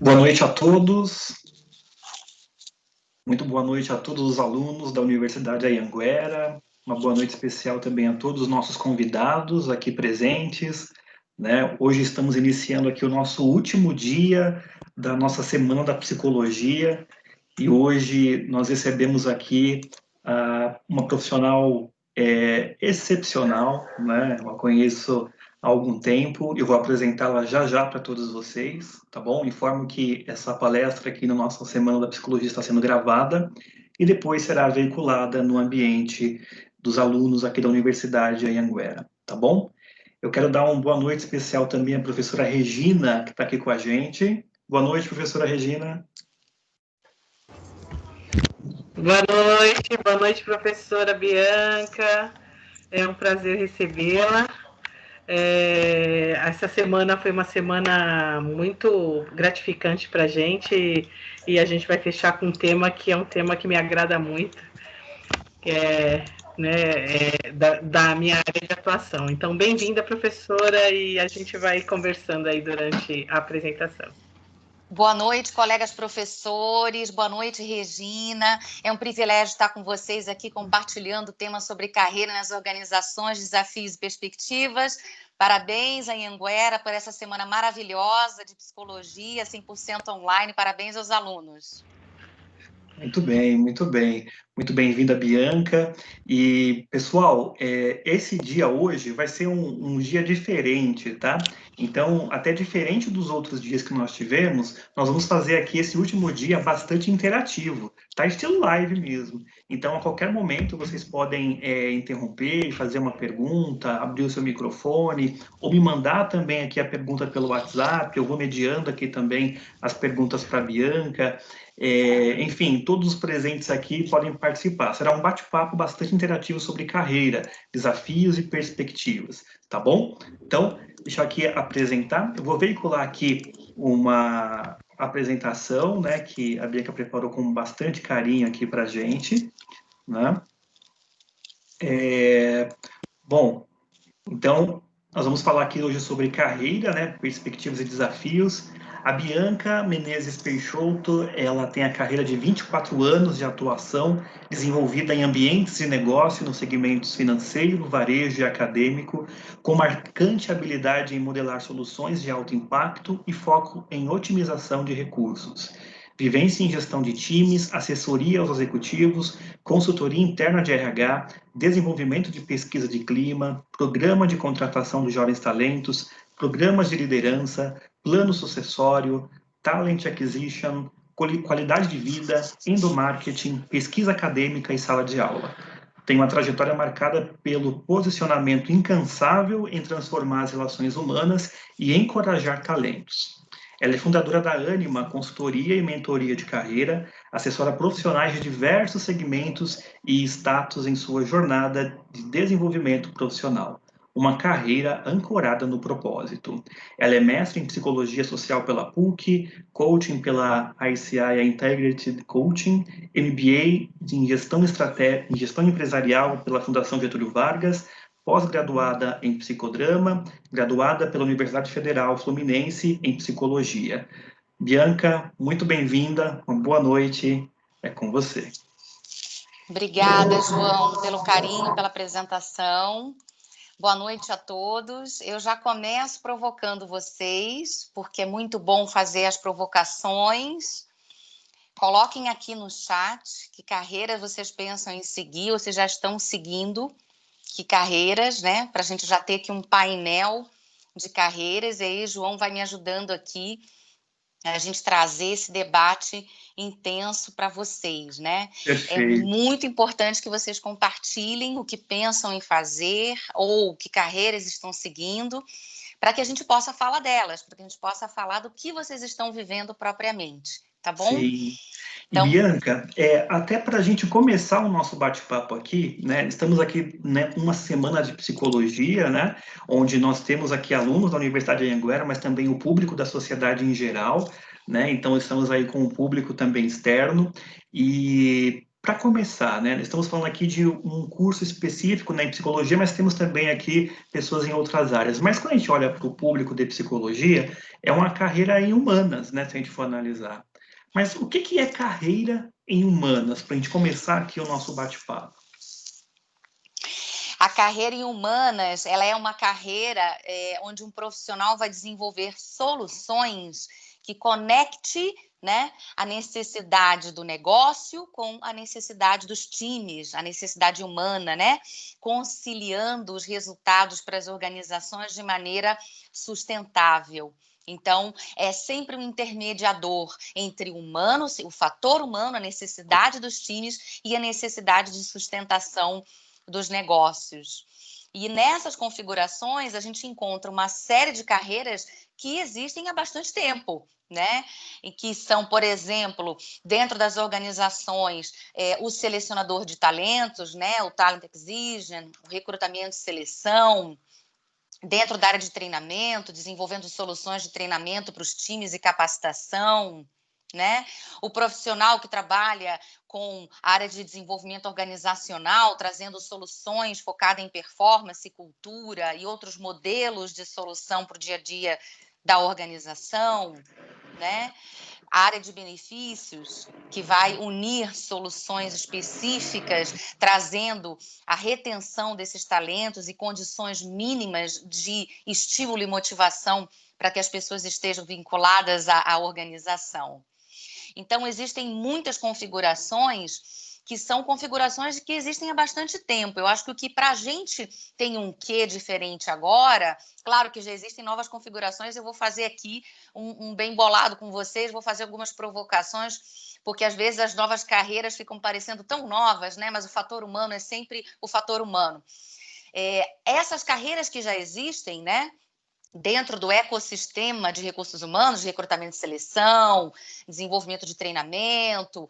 Boa noite a todos. Muito boa noite a todos os alunos da Universidade Anhanguera. Uma boa noite especial também a todos os nossos convidados aqui presentes, né? Hoje estamos iniciando aqui o nosso último dia da nossa Semana da Psicologia e hoje nós recebemos aqui uma profissional excepcional, né? Eu a conheço há algum tempo, eu vou apresentá-la já já para todos vocês, tá bom? Informo que essa palestra aqui na nossa Semana da Psicologia está sendo gravada e depois será veiculada no ambiente dos alunos aqui da Universidade Anhanguera, tá bom? Eu quero dar uma boa noite especial também à professora Regina, que está aqui com a gente. Boa noite, professora Regina. Boa noite, professora Bianca. É um prazer recebê-la. Essa semana foi uma semana muito gratificante para a gente e a gente vai fechar com um tema que é um tema que me agrada muito, que é, da minha área de atuação. Então, bem-vinda, professora, e a gente vai conversando aí durante a apresentação. Boa noite, colegas professores. Boa noite, Regina. É um privilégio estar com vocês aqui compartilhando temas sobre carreira nas organizações, desafios e perspectivas. Parabéns, Anhanguera, por essa semana maravilhosa de psicologia, 100% online. Parabéns aos alunos. Muito bem, muito bem. Muito bem-vinda, Bianca. E, pessoal, esse dia hoje vai ser um dia diferente, tá? Então, até diferente dos outros dias que nós tivemos, nós vamos fazer aqui esse último dia bastante interativo, tá? Estilo live mesmo. Então, a qualquer momento, vocês podem interromper, fazer uma pergunta, abrir o seu microfone, ou me mandar também aqui a pergunta pelo WhatsApp. Eu vou mediando aqui também as perguntas para a Bianca. Enfim, todos os presentes aqui podem participar. Será um bate-papo bastante interativo sobre carreira, desafios e perspectivas, tá bom? Então, deixa eu aqui apresentar. Eu vou veicular aqui uma apresentação, né, que a Bianca preparou com bastante carinho aqui para a gente, né? Bom, então, nós vamos falar aqui hoje sobre carreira, né, perspectivas e desafios. A Bianca Menezes Peixoto, ela tem a carreira de 24 anos de atuação, desenvolvida em ambientes de negócio nos segmentos financeiro, varejo e acadêmico, com marcante habilidade em modelar soluções de alto impacto e foco em otimização de recursos. Vivência em gestão de times, assessoria aos executivos, consultoria interna de RH, desenvolvimento de pesquisa de clima, programa de contratação de jovens talentos, programas de liderança, plano sucessório, talent acquisition, qualidade de vida, endomarketing, pesquisa acadêmica e sala de aula. Tem uma trajetória marcada pelo posicionamento incansável em transformar as relações humanas e encorajar talentos. Ela é fundadora da Anima, consultoria e mentoria de carreira, assessora profissionais de diversos segmentos e status em sua jornada de desenvolvimento profissional. Uma carreira ancorada no propósito. Ela é mestre em psicologia social pela PUC, coaching pela ICI Integrated Coaching, MBA em gestão empresarial pela Fundação Getúlio Vargas, pós-graduada em psicodrama, graduada pela Universidade Federal Fluminense em psicologia. Bianca, muito bem-vinda, uma boa noite, é com você. Obrigada, João, pelo carinho, pela apresentação. Boa noite a todos. Eu já começo provocando vocês, porque é muito bom fazer as provocações. Coloquem aqui no chat que carreiras vocês pensam em seguir, ou vocês já estão seguindo. Que carreiras, né? Para a gente já ter aqui um painel de carreiras, e aí João vai me ajudando aqui a gente trazer esse debate intenso para vocês, né? Perfeito. É muito importante que vocês compartilhem o que pensam em fazer ou que carreiras estão seguindo, para que a gente possa falar delas, para que a gente possa falar do que vocês estão vivendo propriamente, tá bom? Sim. Então, e Bianca, até para a gente começar o nosso bate-papo aqui, né, estamos aqui, né, uma semana de psicologia, né, onde nós temos aqui alunos da Universidade de Anhanguera, mas também o público da sociedade em geral, né, então estamos aí com o público também externo, e para começar, né, estamos falando aqui de um curso específico, né, em psicologia, mas temos também aqui pessoas em outras áreas. Mas quando a gente olha para o público de psicologia, é uma carreira em humanas, né, se a gente for analisar. Mas o que é carreira em humanas, para a gente começar aqui o nosso bate-papo? A carreira em humanas, ela é uma carreira onde um profissional vai desenvolver soluções que conecte, né, a necessidade do negócio com a necessidade dos times, a necessidade humana, né, conciliando os resultados para as organizações de maneira sustentável. Então, é sempre um intermediador entre o humano, o fator humano, a necessidade dos times e a necessidade de sustentação dos negócios. E nessas configurações, a gente encontra uma série de carreiras que existem há bastante tempo, né? E que são, por exemplo, dentro das organizações, o selecionador de talentos, né? O Talent Acquisition, o recrutamento e seleção, dentro da área de treinamento, desenvolvendo soluções de treinamento para os times e capacitação, né? O profissional que trabalha com a área de desenvolvimento organizacional, trazendo soluções focadas em performance, cultura e outros modelos de solução para o dia a dia da organização, né? A área de benefícios, que vai unir soluções específicas, trazendo a retenção desses talentos e condições mínimas de estímulo e motivação para que as pessoas estejam vinculadas à organização. Então, existem muitas configurações que são configurações que existem há bastante tempo. Eu acho que o que para a gente tem um quê diferente agora, claro que já existem novas configurações, eu vou fazer aqui um bem bolado com vocês, vou fazer algumas provocações, porque às vezes as novas carreiras ficam parecendo tão novas, né? Mas o fator humano é sempre o fator humano. Essas carreiras que já existem, né? Dentro do ecossistema de recursos humanos, de recrutamento e seleção, desenvolvimento de treinamento,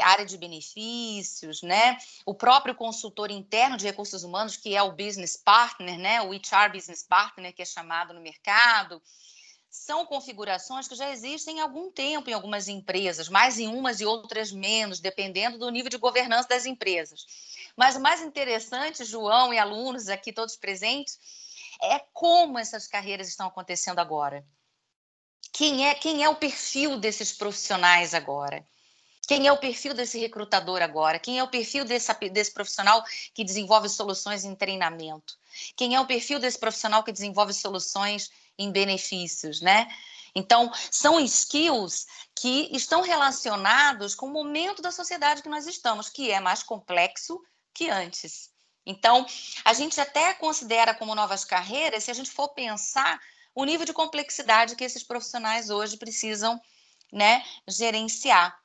área de benefícios, né? O próprio consultor interno de recursos humanos, que é o business partner, né? O HR business partner, que é chamado no mercado, são configurações que já existem há algum tempo em algumas empresas, mais em umas e outras menos, dependendo do nível de governança das empresas. Mas o mais interessante, João e alunos aqui todos presentes, é como essas carreiras estão acontecendo agora. Quem é o perfil desses profissionais agora? Quem é o perfil desse recrutador agora? Quem é o perfil desse profissional que desenvolve soluções em treinamento? Quem é o perfil desse profissional que desenvolve soluções em benefícios, né? Então, são skills que estão relacionados com o momento da sociedade que nós estamos, que é mais complexo que antes. Então, a gente até considera como novas carreiras se a gente for pensar o nível de complexidade que esses profissionais hoje precisam, né, gerenciar.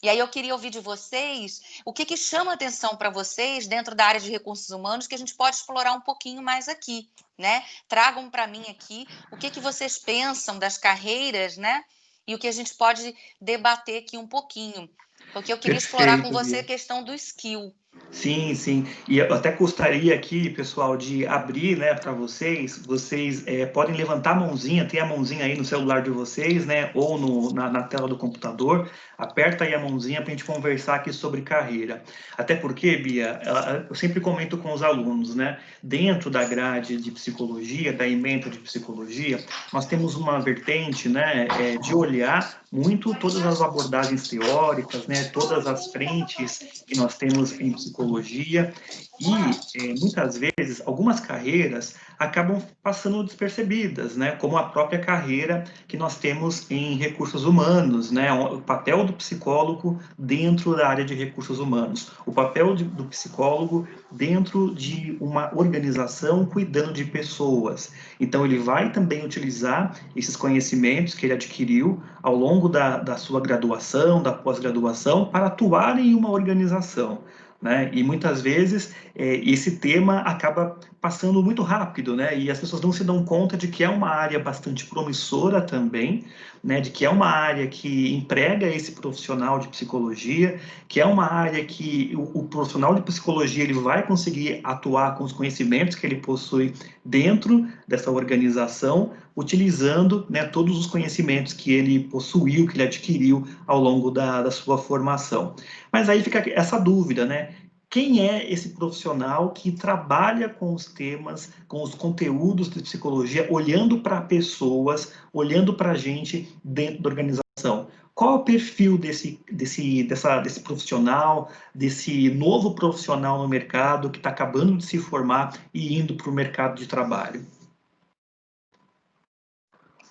E aí eu queria ouvir de vocês o que chama atenção para vocês dentro da área de recursos humanos que a gente pode explorar um pouquinho mais aqui, né? Tragam para mim aqui o que vocês pensam das carreiras, né? E o que a gente pode debater aqui um pouquinho. Porque eu queria explorar com você a questão do skill. Sim, sim. E eu até gostaria aqui, pessoal, de abrir, né, para vocês. Vocês podem levantar a mãozinha, tem a mãozinha aí no celular de vocês, né, ou na tela do computador. Aperta aí a mãozinha para a gente conversar aqui sobre carreira. Até porque, Bia, eu sempre comento com os alunos, né, dentro da grade de psicologia, da ementa de psicologia, nós temos uma vertente, né, de olhar muito todas as abordagens teóricas, né, todas as frentes que nós temos em psicologia e muitas vezes algumas carreiras acabam passando despercebidas, né, como a própria carreira que nós temos em recursos humanos, né, o papel do psicólogo dentro da área de recursos humanos, o papel do psicólogo dentro de uma organização cuidando de pessoas. Então ele vai também utilizar esses conhecimentos que ele adquiriu ao longo da sua graduação, da pós-graduação, para atuar em uma organização, né? E muitas vezes esse tema acaba passando muito rápido, né? E as pessoas não se dão conta de que é uma área bastante promissora também, né? De que é uma área que emprega esse profissional de psicologia, que é uma área que o profissional de psicologia ele vai conseguir atuar com os conhecimentos que ele possui dentro dessa organização, utilizando, né, todos os conhecimentos que ele possuiu, que ele adquiriu ao longo da sua formação. Mas aí fica essa dúvida, né? Quem é esse profissional que trabalha com os temas, com os conteúdos de psicologia, olhando para pessoas, olhando para a gente dentro da organização? Qual é o perfil desse profissional, desse novo profissional no mercado que está acabando de se formar e indo para o mercado de trabalho?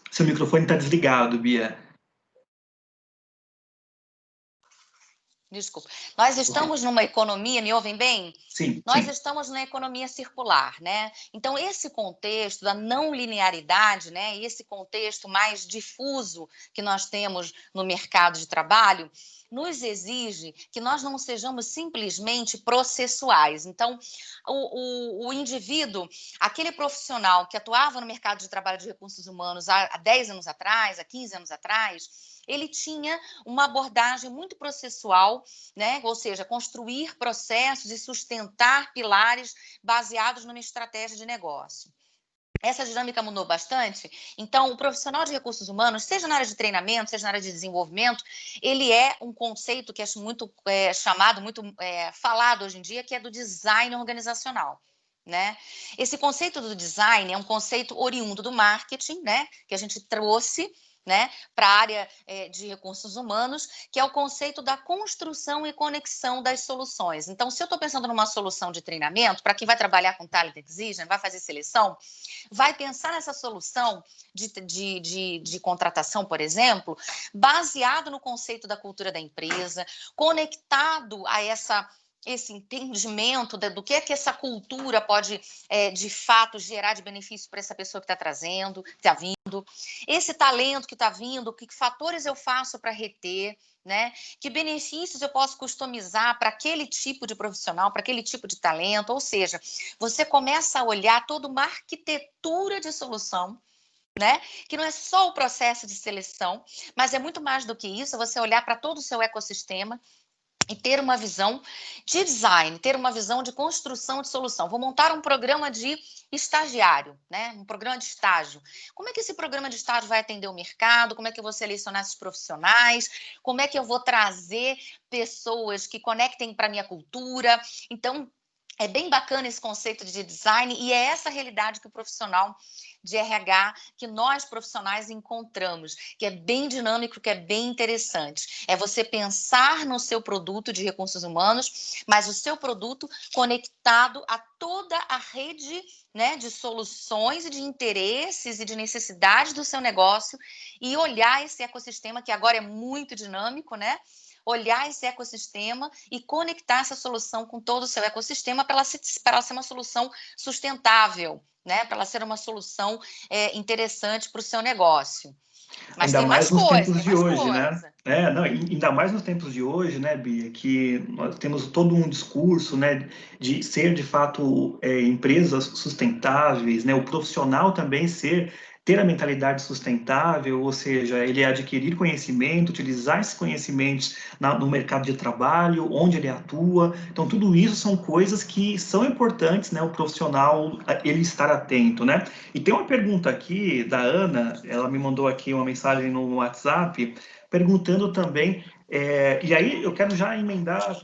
Seu microfone está desligado, Bia. Desculpa. Nós estamos numa economia, me ouvem bem? Sim, Nós sim. estamos na economia circular, né? Então, esse contexto da não linearidade, né? E esse contexto mais difuso que nós temos no mercado de trabalho, nos exige que nós não sejamos simplesmente processuais. Então, o indivíduo, aquele profissional que atuava no mercado de trabalho de recursos humanos há 10 anos atrás, há 15 anos atrás, ele tinha uma abordagem muito processual, né? Ou seja, construir processos e sustentar pilares baseados numa estratégia de negócio. Essa dinâmica mudou bastante, então o profissional de recursos humanos, seja na área de treinamento, seja na área de desenvolvimento, ele é um conceito que é muito chamado, muito falado hoje em dia, que é do design organizacional. Né? Esse conceito do design é um conceito oriundo do marketing, né? Que a gente trouxe, né, para a área de recursos humanos, que é o conceito da construção e conexão das soluções. Então, se eu estou pensando numa solução de treinamento, para quem vai trabalhar com Talent Acquisition, vai fazer seleção, vai pensar nessa solução de contratação, por exemplo, baseado no conceito da cultura da empresa, conectado a esse entendimento do que é que essa cultura pode, de fato, gerar de benefício para essa pessoa que está trazendo, que está vindo, esse talento que está vindo, que fatores eu faço para reter, né? Que benefícios eu posso customizar para aquele tipo de profissional, para aquele tipo de talento, ou seja, você começa a olhar toda uma arquitetura de solução, né? Que não é só o processo de seleção, mas é muito mais do que isso, você olhar para todo o seu ecossistema e ter uma visão de design, ter uma visão de construção de solução. Vou montar um programa de estagiário, né? Um programa de estágio. Como é que esse programa de estágio vai atender o mercado? Como é que eu vou selecionar esses profissionais? Como é que eu vou trazer pessoas que conectem para a minha cultura? Então, é bem bacana esse conceito de design e é essa realidade que o profissional de RH, que nós profissionais encontramos, que é bem dinâmico, que é bem interessante. É você pensar no seu produto de recursos humanos, mas o seu produto conectado a toda a rede, né, de soluções e de interesses e de necessidades do seu negócio e olhar esse ecossistema que agora é muito dinâmico, né? Olhar esse ecossistema e conectar essa solução com todo o seu ecossistema para ela ser uma solução sustentável, né? Para ela ser uma solução interessante para o seu negócio. Mas Ainda tem mais mais nos coisa, tempos tem de mais hoje, né? coisa. Não, ainda mais nos tempos de hoje, né, Bia, que nós temos todo um discurso, né, de ser de fato empresas sustentáveis, né, o profissional também ter a mentalidade sustentável, ou seja, ele adquirir conhecimento, utilizar esses conhecimentos no mercado de trabalho, onde ele atua. Então, tudo isso são coisas que são importantes, né, o profissional ele estar atento, né? E tem uma pergunta aqui da Ana, ela me mandou aqui uma mensagem no WhatsApp, perguntando também, e aí eu quero já emendar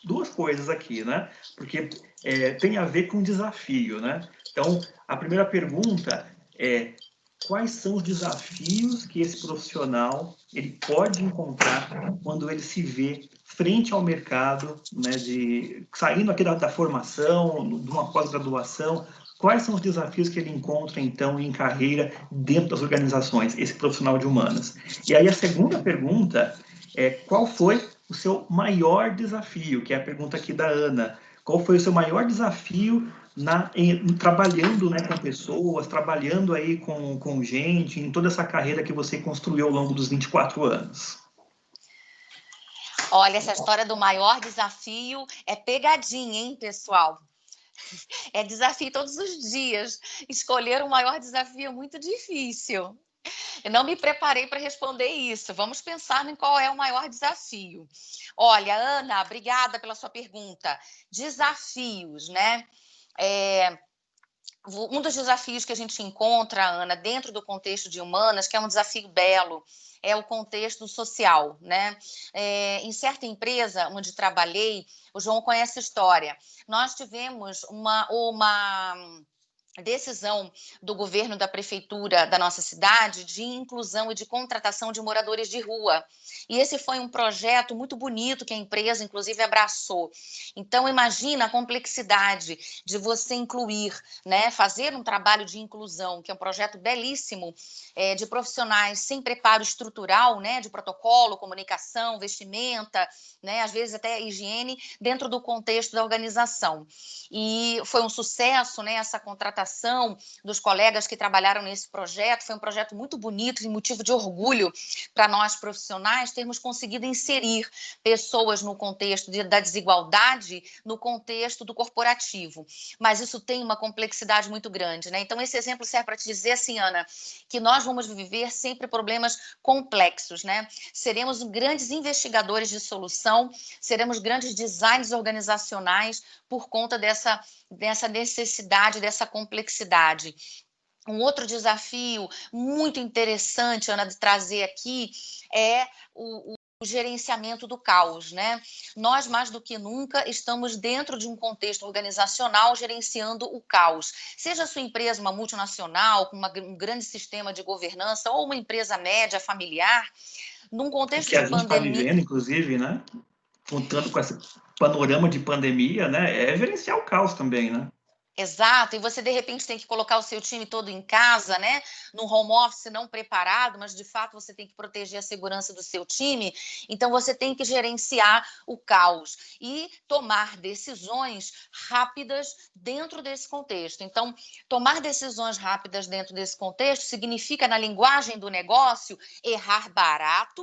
duas coisas aqui, né? Porque tem a ver com desafio, né? Então, a primeira pergunta é: quais são os desafios que esse profissional ele pode encontrar quando ele se vê frente ao mercado, né, saindo aqui da formação, de uma pós-graduação? Quais são os desafios que ele encontra, então, em carreira dentro das organizações, esse profissional de humanas? E aí a segunda pergunta é: qual foi o seu maior desafio? Que é a pergunta aqui da Ana. Qual foi o seu maior desafio trabalhando, né, com pessoas, trabalhando aí com gente, em toda essa carreira que você construiu ao longo dos 24 anos? Olha, essa história do maior desafio é pegadinha, hein, pessoal? É desafio todos os dias. Escolher o maior desafio é muito difícil. Eu não me preparei para responder isso. Vamos pensar em qual é o maior desafio. Olha, Ana, obrigada pela sua pergunta. Desafios, né? Um dos desafios que a gente encontra, Ana, dentro do contexto de humanas, que é um desafio belo, é o contexto social, né? Em certa empresa onde trabalhei, o João conhece a história, nós tivemos uma decisão do governo da prefeitura da nossa cidade de inclusão e de contratação de moradores de rua. E esse foi um projeto muito bonito que a empresa, inclusive, abraçou. Então, imagina a complexidade de você incluir, né, fazer um trabalho de inclusão, que é um projeto belíssimo, de profissionais sem preparo estrutural, né, de protocolo, comunicação, vestimenta, né, às vezes até higiene, dentro do contexto da organização. E foi um sucesso, né, essa contratação dos colegas que trabalharam nesse projeto. Foi um projeto muito bonito e motivo de orgulho para nós profissionais termos conseguido inserir pessoas no contexto da desigualdade, no contexto do corporativo. Mas isso tem uma complexidade muito grande, né? Então, esse exemplo serve para te dizer assim, Ana, que nós vamos viver sempre problemas complexos, né? Seremos grandes investigadores de solução, seremos grandes designers organizacionais por conta dessa necessidade, dessa complexidade. Um outro desafio muito interessante, Ana, de trazer aqui é o gerenciamento do caos, né? Nós, mais do que nunca, estamos dentro de um contexto organizacional gerenciando o caos. Seja a sua empresa uma multinacional, com um grande sistema de governança, ou uma empresa média, familiar, num contexto que a de gente está pandemia... vivendo, inclusive, né? Contando com esse panorama de pandemia, né? É gerenciar o caos também, né? Exato, e você de repente tem que colocar o seu time todo em casa, né? No home office não preparado, mas de fato você tem que proteger a segurança do seu time. Então você tem que gerenciar o caos e tomar decisões rápidas dentro desse contexto. Então, tomar decisões rápidas dentro desse contexto significa, na linguagem do negócio, errar barato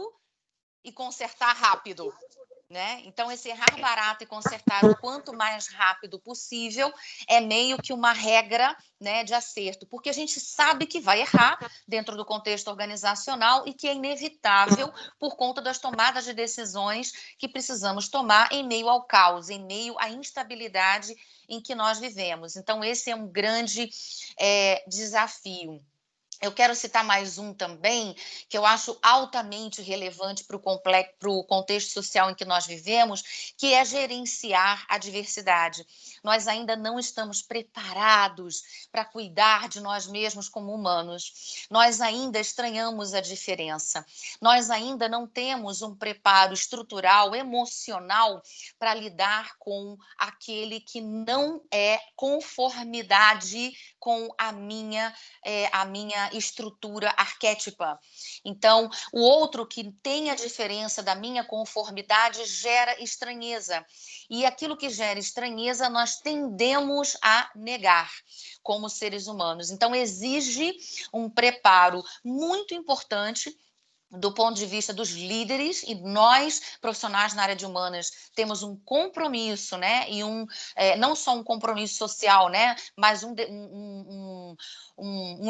e consertar rápido. Né? Então, esse errar barato e consertar o quanto mais rápido possível é meio que uma regra, né, de acerto, porque a gente sabe que vai errar dentro do contexto organizacional e que é inevitável por conta das tomadas de decisões que precisamos tomar em meio ao caos, em meio à instabilidade em que nós vivemos. Então, esse é um grande desafio. Eu quero citar mais um também, que eu acho altamente relevante para o contexto social em que nós vivemos, que é gerenciar a diversidade. Nós ainda não estamos preparados para cuidar de nós mesmos como humanos. Nós ainda estranhamos a diferença. Nós ainda não temos um preparo estrutural, emocional, para lidar com aquele que não é conformidade com a minha estrutura arquétipa. Então, o outro que tem a diferença da minha conformidade gera estranheza. E aquilo que gera estranheza, nós tendemos a negar como seres humanos. Então, exige um preparo muito importante do ponto de vista dos líderes, e nós, profissionais na área de humanas, temos um compromisso, né? E não só um compromisso social, né? Mas um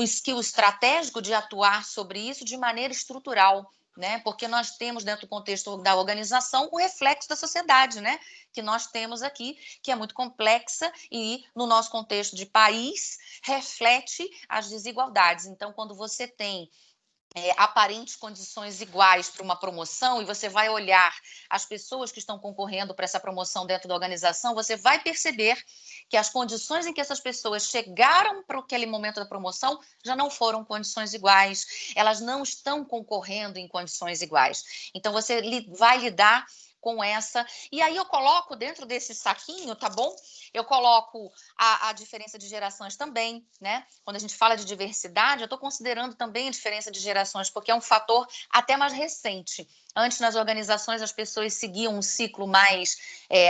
skill estratégico de atuar sobre isso de maneira estrutural, né? Porque nós temos, dentro do contexto da organização, o reflexo da sociedade, né? Que nós temos aqui, que é muito complexa e, no nosso contexto de país, reflete as desigualdades. Então, quando você tem aparentes condições iguais para uma promoção e você vai olhar as pessoas que estão concorrendo para essa promoção dentro da organização, você vai perceber que as condições em que essas pessoas chegaram para aquele momento da promoção já não foram condições iguais, elas não estão concorrendo em condições iguais. Então, você vai lidar com essa. E aí eu coloco dentro desse saquinho, tá bom? Eu coloco a diferença de gerações também, né? Quando a gente fala de diversidade, eu estou considerando também a diferença de gerações, porque é um fator até mais recente. Antes, nas organizações, as pessoas seguiam um ciclo mais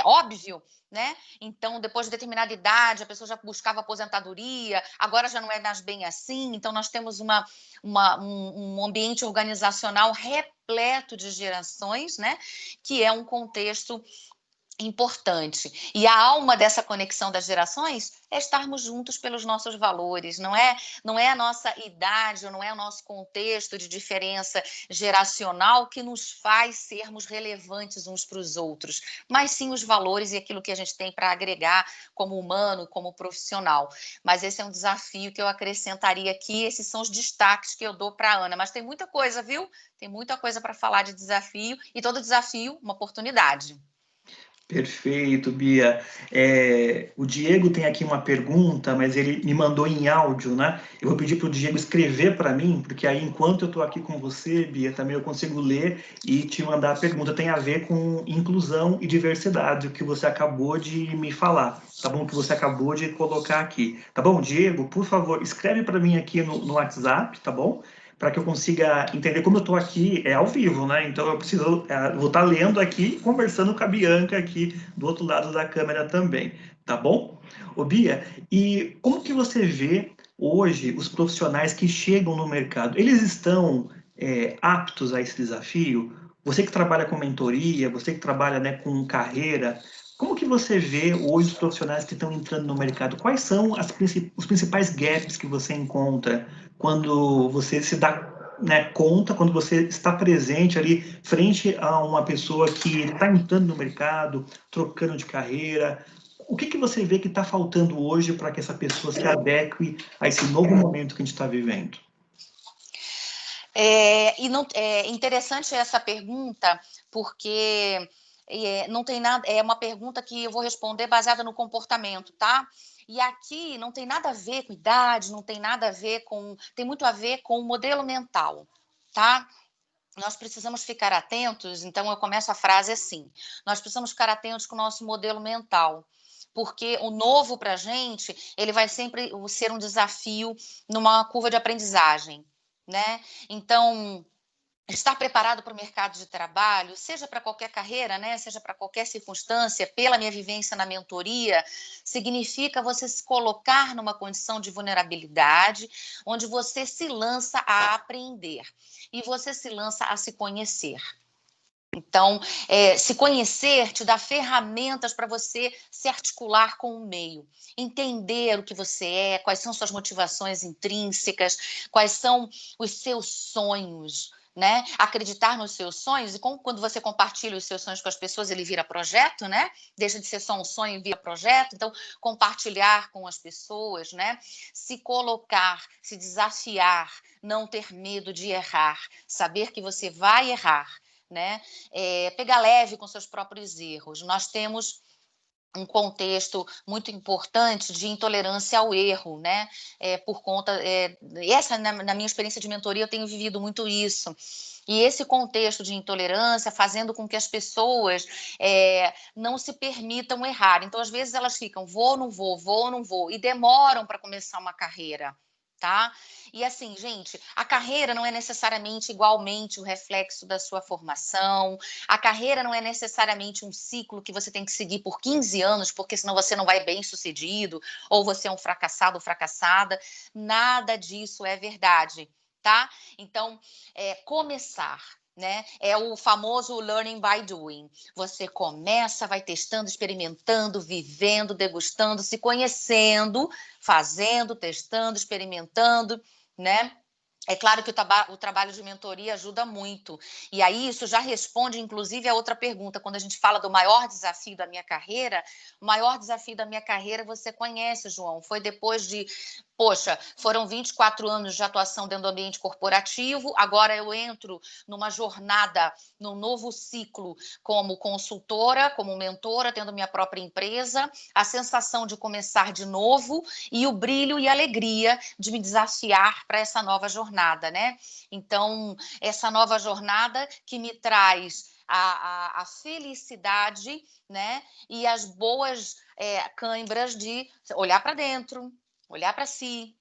óbvio, né? Então, depois de determinada idade, a pessoa já buscava aposentadoria, agora já não é mais bem assim. Então, nós temos um ambiente organizacional repleto de gerações, né? Que é um contexto importante. E a alma dessa conexão das gerações é estarmos juntos pelos nossos valores, não é a nossa idade, ou não é o nosso contexto de diferença geracional que nos faz sermos relevantes uns para os outros, mas sim os valores e aquilo que a gente tem para agregar como humano, como profissional. Mas esse é um desafio que eu acrescentaria aqui, esses são os destaques que eu dou para a Ana, mas tem muita coisa, viu? Tem muita coisa para falar de desafio, e todo desafio, uma oportunidade. Perfeito, Bia. O Diego tem aqui uma pergunta, mas ele me mandou em áudio, né? Eu vou pedir para o Diego escrever para mim, porque aí, enquanto eu estou aqui com você, Bia, também eu consigo ler e te mandar a pergunta. Tem a ver com inclusão e diversidade, o que você acabou de me falar, tá bom? O que você acabou de colocar aqui. Tá bom, Diego? Por favor, escreve para mim aqui no WhatsApp, tá bom? Para que eu consiga entender como eu estou aqui, ao vivo, né? Então eu preciso, vou estar lendo aqui, conversando com a Bianca aqui do outro lado da câmera também, tá bom? Ô Bia, e como que você vê hoje os profissionais que chegam no mercado? Eles estão aptos a esse desafio? Você que trabalha com mentoria, você que trabalha, né, com carreira, como que você vê hoje os profissionais que estão entrando no mercado? Quais são os principais gaps que você encontra quando você se dá, né, conta, quando você está presente ali frente a uma pessoa que está entrando no mercado, trocando de carreira? O que você vê que está faltando hoje para que essa pessoa se adeque a esse novo momento que a gente está vivendo? É interessante essa pergunta, porque não tem nada, é uma pergunta que eu vou responder baseada no comportamento, tá? E aqui não tem nada a ver com idade, não tem nada a ver com. Tem muito a ver com o modelo mental, tá? Nós precisamos ficar atentos, então eu começo a frase assim: nós precisamos ficar atentos com o nosso modelo mental, porque o novo para a gente, ele vai sempre ser um desafio numa curva de aprendizagem, né? Então, estar preparado para o mercado de trabalho, seja para qualquer carreira, né, seja para qualquer circunstância, pela minha vivência na mentoria, significa você se colocar numa condição de vulnerabilidade, onde você se lança a aprender e você se lança a se conhecer. Então, se conhecer te dá ferramentas para você se articular com o meio, entender o que você é, quais são suas motivações intrínsecas, quais são os seus sonhos, né? Acreditar nos seus sonhos, e quando você compartilha os seus sonhos com as pessoas, ele vira projeto, né? Deixa de ser só um sonho e vira projeto. Então, compartilhar com as pessoas, né? Se colocar, se desafiar, não ter medo de errar, saber que você vai errar, né? Pegar leve com seus próprios erros. Nós temos um contexto muito importante de intolerância ao erro, né? Por conta na minha experiência de mentoria eu tenho vivido muito isso. E esse contexto de intolerância fazendo com que as pessoas não se permitam errar. Então, às vezes, elas ficam, vou, não vou, e demoram para começar uma carreira. Tá? E assim, gente, a carreira não é necessariamente igualmente o reflexo da sua formação, a carreira não é necessariamente um ciclo que você tem que seguir por 15 anos, porque senão você não vai bem sucedido, ou você é um fracassado ou fracassada. Nada disso é verdade, tá? Então, começar, né? É o famoso learning by doing. Você começa, vai testando, experimentando, vivendo, degustando, se conhecendo, fazendo, testando, experimentando, né? É claro que o trabalho de mentoria ajuda muito. E aí isso já responde, inclusive, a outra pergunta. Quando a gente fala do maior desafio da minha carreira, o maior desafio da minha carreira você conhece, João. Foi depois de, foram 24 anos de atuação dentro do ambiente corporativo, agora eu entro numa jornada, num novo ciclo como consultora, como mentora, tendo minha própria empresa, a sensação de começar de novo e o brilho e a alegria de me desafiar para essa nova jornada, né? Então, essa nova jornada que me traz a felicidade, né? E as boas cãibras de olhar para dentro, olhar para si,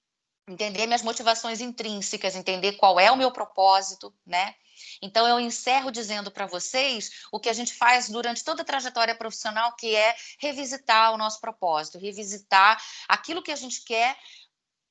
entender minhas motivações intrínsecas, entender qual é o meu propósito, né? Então, eu encerro dizendo para vocês o que a gente faz durante toda a trajetória profissional, que é revisitar o nosso propósito, revisitar aquilo que a gente quer,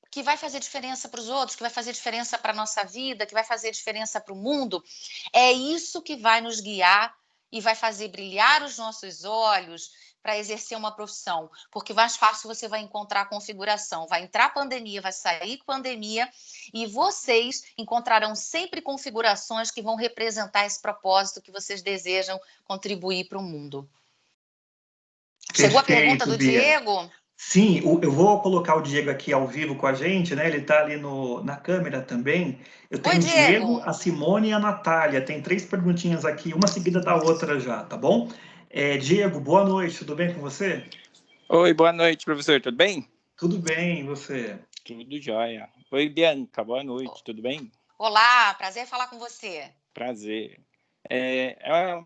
que vai fazer diferença para os outros, que vai fazer diferença para a nossa vida, que vai fazer diferença para o mundo. É isso que vai nos guiar e vai fazer brilhar os nossos olhos para exercer uma profissão, porque mais fácil você vai encontrar a configuração. Vai entrar pandemia, vai sair pandemia, e vocês encontrarão sempre configurações que vão representar esse propósito que vocês desejam contribuir para o mundo. Chegou a pergunta do Bia. Diego? Sim, eu vou colocar o Diego aqui ao vivo com a gente, né? Ele está ali na câmera também. Eu tenho Oi, o Diego, Diego. a Simone e a Natália. Tem 3 perguntinhas aqui, uma seguida da outra já, tá bom? Diego, boa noite, tudo bem com você? Oi, boa noite, professor, tudo bem? Tudo bem, e você? Tudo jóia. Oi, Bianca, boa noite, tudo bem? Olá, prazer em falar com você. Prazer.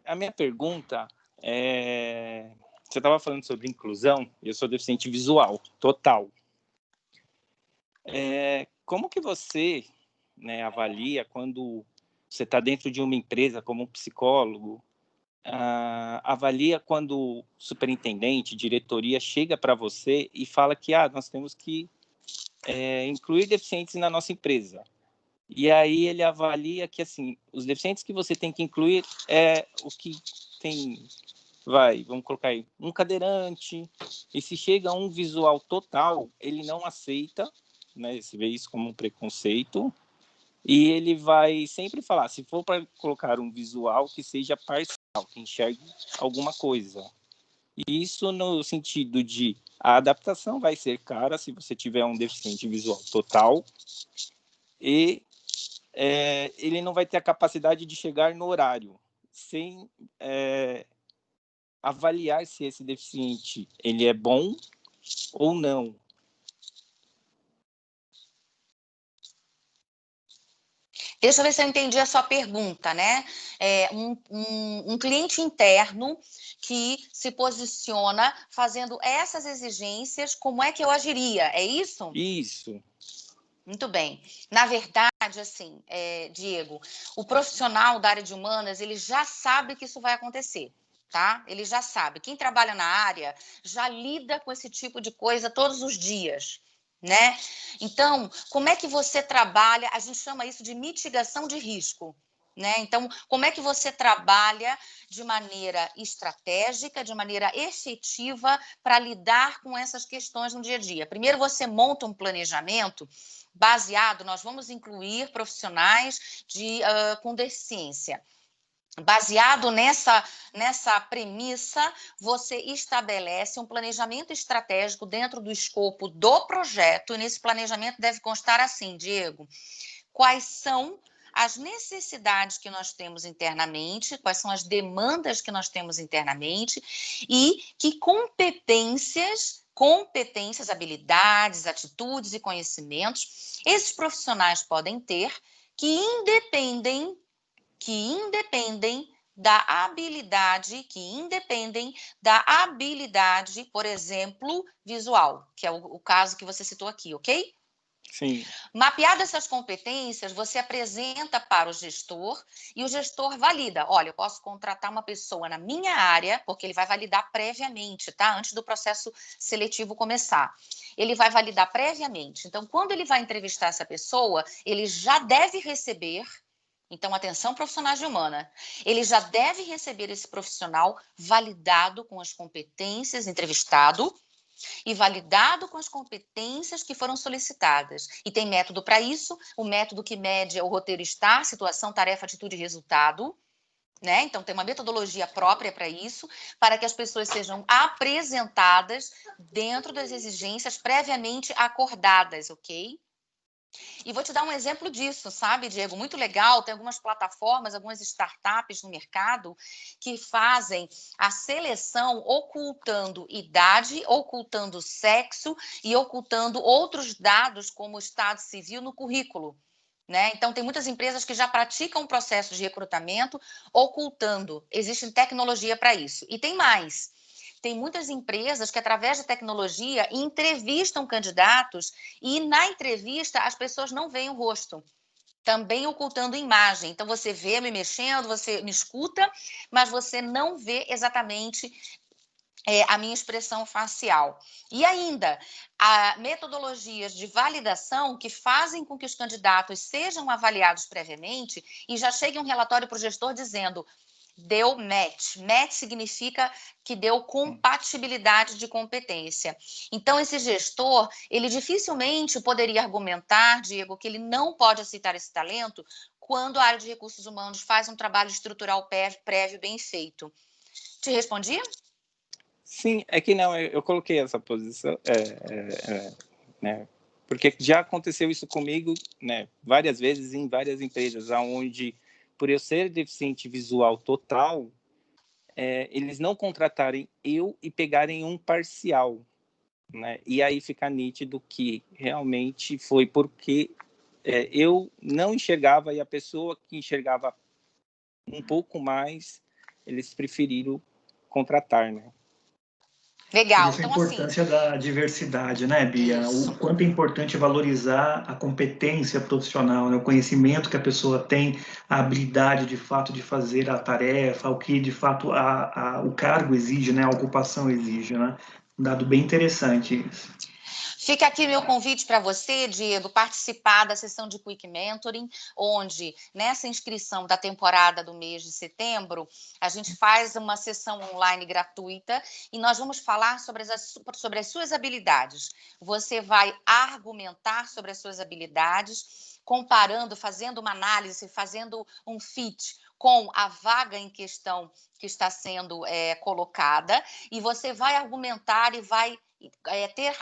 A minha pergunta é... Você estava falando sobre inclusão, eu sou deficiente visual, total. Como que você, né, avalia quando você está dentro de uma empresa como um psicólogo, avalia quando o superintendente, diretoria chega para você e fala que nós temos que incluir deficientes na nossa empresa. E aí ele avalia que, assim, os deficientes que você tem que incluir é o que tem, vamos colocar aí, um cadeirante, e se chega a um visual total, ele não aceita, né, você vê isso como um preconceito, e ele vai sempre falar, se for para colocar um visual, que seja parcial, que enxergue alguma coisa. E isso no sentido de a adaptação vai ser cara se você tiver um deficiente visual total, e ele não vai ter a capacidade de chegar no horário, sem avaliar se esse deficiente ele é bom ou não. Deixa eu ver se eu entendi a sua pergunta, né? Um cliente interno que se posiciona fazendo essas exigências, como é que eu agiria? É isso? Isso. Muito bem. Na verdade, assim, Diego, o profissional da área de humanas, ele já sabe que isso vai acontecer, tá? Ele já sabe. Quem trabalha na área já lida com esse tipo de coisa todos os dias, né? Então, como é que você trabalha? A gente chama isso de mitigação de risco, né? Então, como é que você trabalha de maneira estratégica, de maneira efetiva para lidar com essas questões no dia a dia? Primeiro, você monta um planejamento baseado, nós vamos incluir profissionais com deficiência. Baseado nessa premissa, você estabelece um planejamento estratégico dentro do escopo do projeto, e nesse planejamento deve constar assim, Diego, quais são as necessidades que nós temos internamente, quais são as demandas que nós temos internamente e que competências, habilidades, atitudes e conhecimentos esses profissionais podem ter que independem da habilidade, por exemplo, visual, que é o caso que você citou aqui, ok? Sim. Mapeadas essas competências, você apresenta para o gestor e o gestor valida. Olha, eu posso contratar uma pessoa na minha área, porque ele vai validar previamente, tá? Antes do processo seletivo começar. Ele vai validar previamente. Então, quando ele vai entrevistar essa pessoa, ele já deve receber. Então, atenção, profissionais de humana. Ele já deve receber esse profissional validado com as competências, entrevistado, e validado com as competências que foram solicitadas. E tem método para isso, o método que mede é o roteiro STAR, situação, tarefa, atitude e resultado. Né? Então, tem uma metodologia própria para isso, para que as pessoas sejam apresentadas dentro das exigências previamente acordadas, ok? E vou te dar um exemplo disso, sabe, Diego? Muito legal, tem algumas plataformas, algumas startups no mercado que fazem a seleção ocultando idade, ocultando sexo e ocultando outros dados como o estado civil no currículo. Né? Então, tem muitas empresas que já praticam o processo de recrutamento ocultando. Existe tecnologia para isso. E tem mais. Tem muitas empresas que, através da tecnologia, entrevistam candidatos e, na entrevista, as pessoas não veem o rosto, também ocultando imagem. Então, você vê me mexendo, você me escuta, mas você não vê exatamente a minha expressão facial. E ainda, há metodologias de validação que fazem com que os candidatos sejam avaliados previamente e já chegue um relatório para o gestor dizendo: deu match. Match significa que deu compatibilidade de competência. Então, esse gestor, ele dificilmente poderia argumentar, Diego, que ele não pode aceitar esse talento quando a área de recursos humanos faz um trabalho estrutural prévio bem feito. Te respondi? Sim, é que não, eu coloquei essa posição, né? Porque já aconteceu isso comigo, né, várias vezes em várias empresas, onde, por eu ser deficiente visual total, eles não contratarem eu e pegarem um parcial, né? E aí fica nítido que realmente foi porque eu não enxergava e a pessoa que enxergava um pouco mais, eles preferiram contratar, né? Legal. Por isso a Então, assim, importância da diversidade, né, Bia? isso. O quanto é importante valorizar a competência profissional, né? O conhecimento que a pessoa tem, a habilidade de fato de fazer a tarefa, o que de fato o cargo exige, né? A ocupação exige, né? Um dado bem interessante isso. Fica aqui meu convite para você, Diego, participar da sessão de Quick Mentoring, onde, nessa inscrição da temporada do mês de setembro, a gente faz uma sessão online gratuita e nós vamos falar sobre as suas habilidades. Você vai argumentar sobre as suas habilidades, comparando, fazendo uma análise, fazendo um fit com a vaga em questão que está sendo colocada, e você vai argumentar e vai ter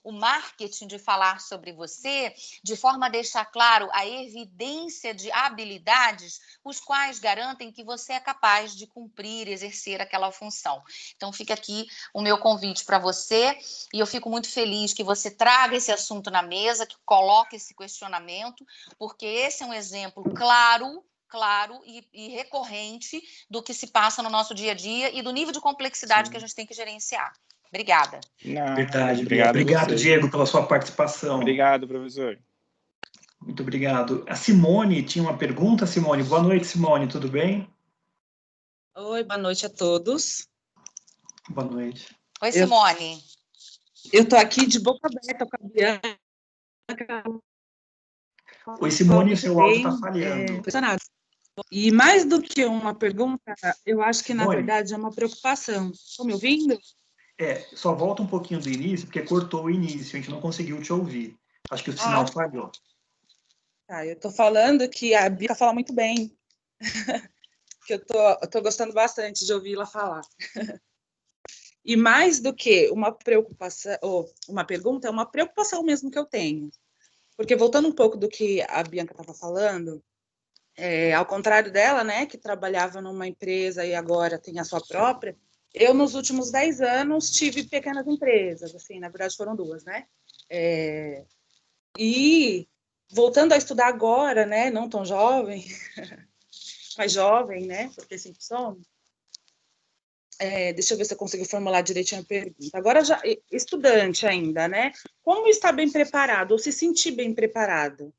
o marketing de falar sobre você, de forma a deixar claro a evidência de habilidades, os quais garantem que você é capaz de cumprir, exercer aquela função. Então, fica aqui o meu convite para você, e eu fico muito feliz que você traga esse assunto na mesa, que coloque esse questionamento, porque esse é um exemplo claro e recorrente do que se passa no nosso dia a dia e do nível de complexidade que a gente tem que gerenciar. Obrigada. Verdade, Bia. Obrigado a Obrigado, você. Diego, pela sua participação. Obrigado, professor. Muito obrigado. A Simone tinha uma pergunta, Simone. Boa noite, Simone, tudo bem? Oi, boa noite a todos. Boa noite. Oi, Simone. Eu estou aqui de boca aberta com a Bianca. Oi, Simone, seu áudio está falhando. Impressionado. E mais do que uma pergunta, eu acho que, na Simone, verdade, é uma preocupação. Estão me ouvindo? Só volta um pouquinho do início, porque cortou o início, a gente não conseguiu te ouvir. Acho que o sinal falhou. Tá, eu estou falando que a Bianca fala muito bem. Que eu tô gostando bastante de ouvi-la falar. E mais do que uma preocupação, ou uma pergunta, é uma preocupação mesmo que eu tenho. Porque, voltando um pouco do que a Bianca estava falando, ao contrário dela, né, que trabalhava numa empresa e agora tem a sua própria, eu, nos últimos 10 anos, tive pequenas empresas, assim, na verdade foram 2, né? E, voltando a estudar agora, né, não tão jovem, mas jovem, né, porque sempre somos, deixa eu ver se eu consigo formular direitinho a pergunta. Agora, já estudante ainda, né? Como estar bem preparado, ou se sentir bem preparado?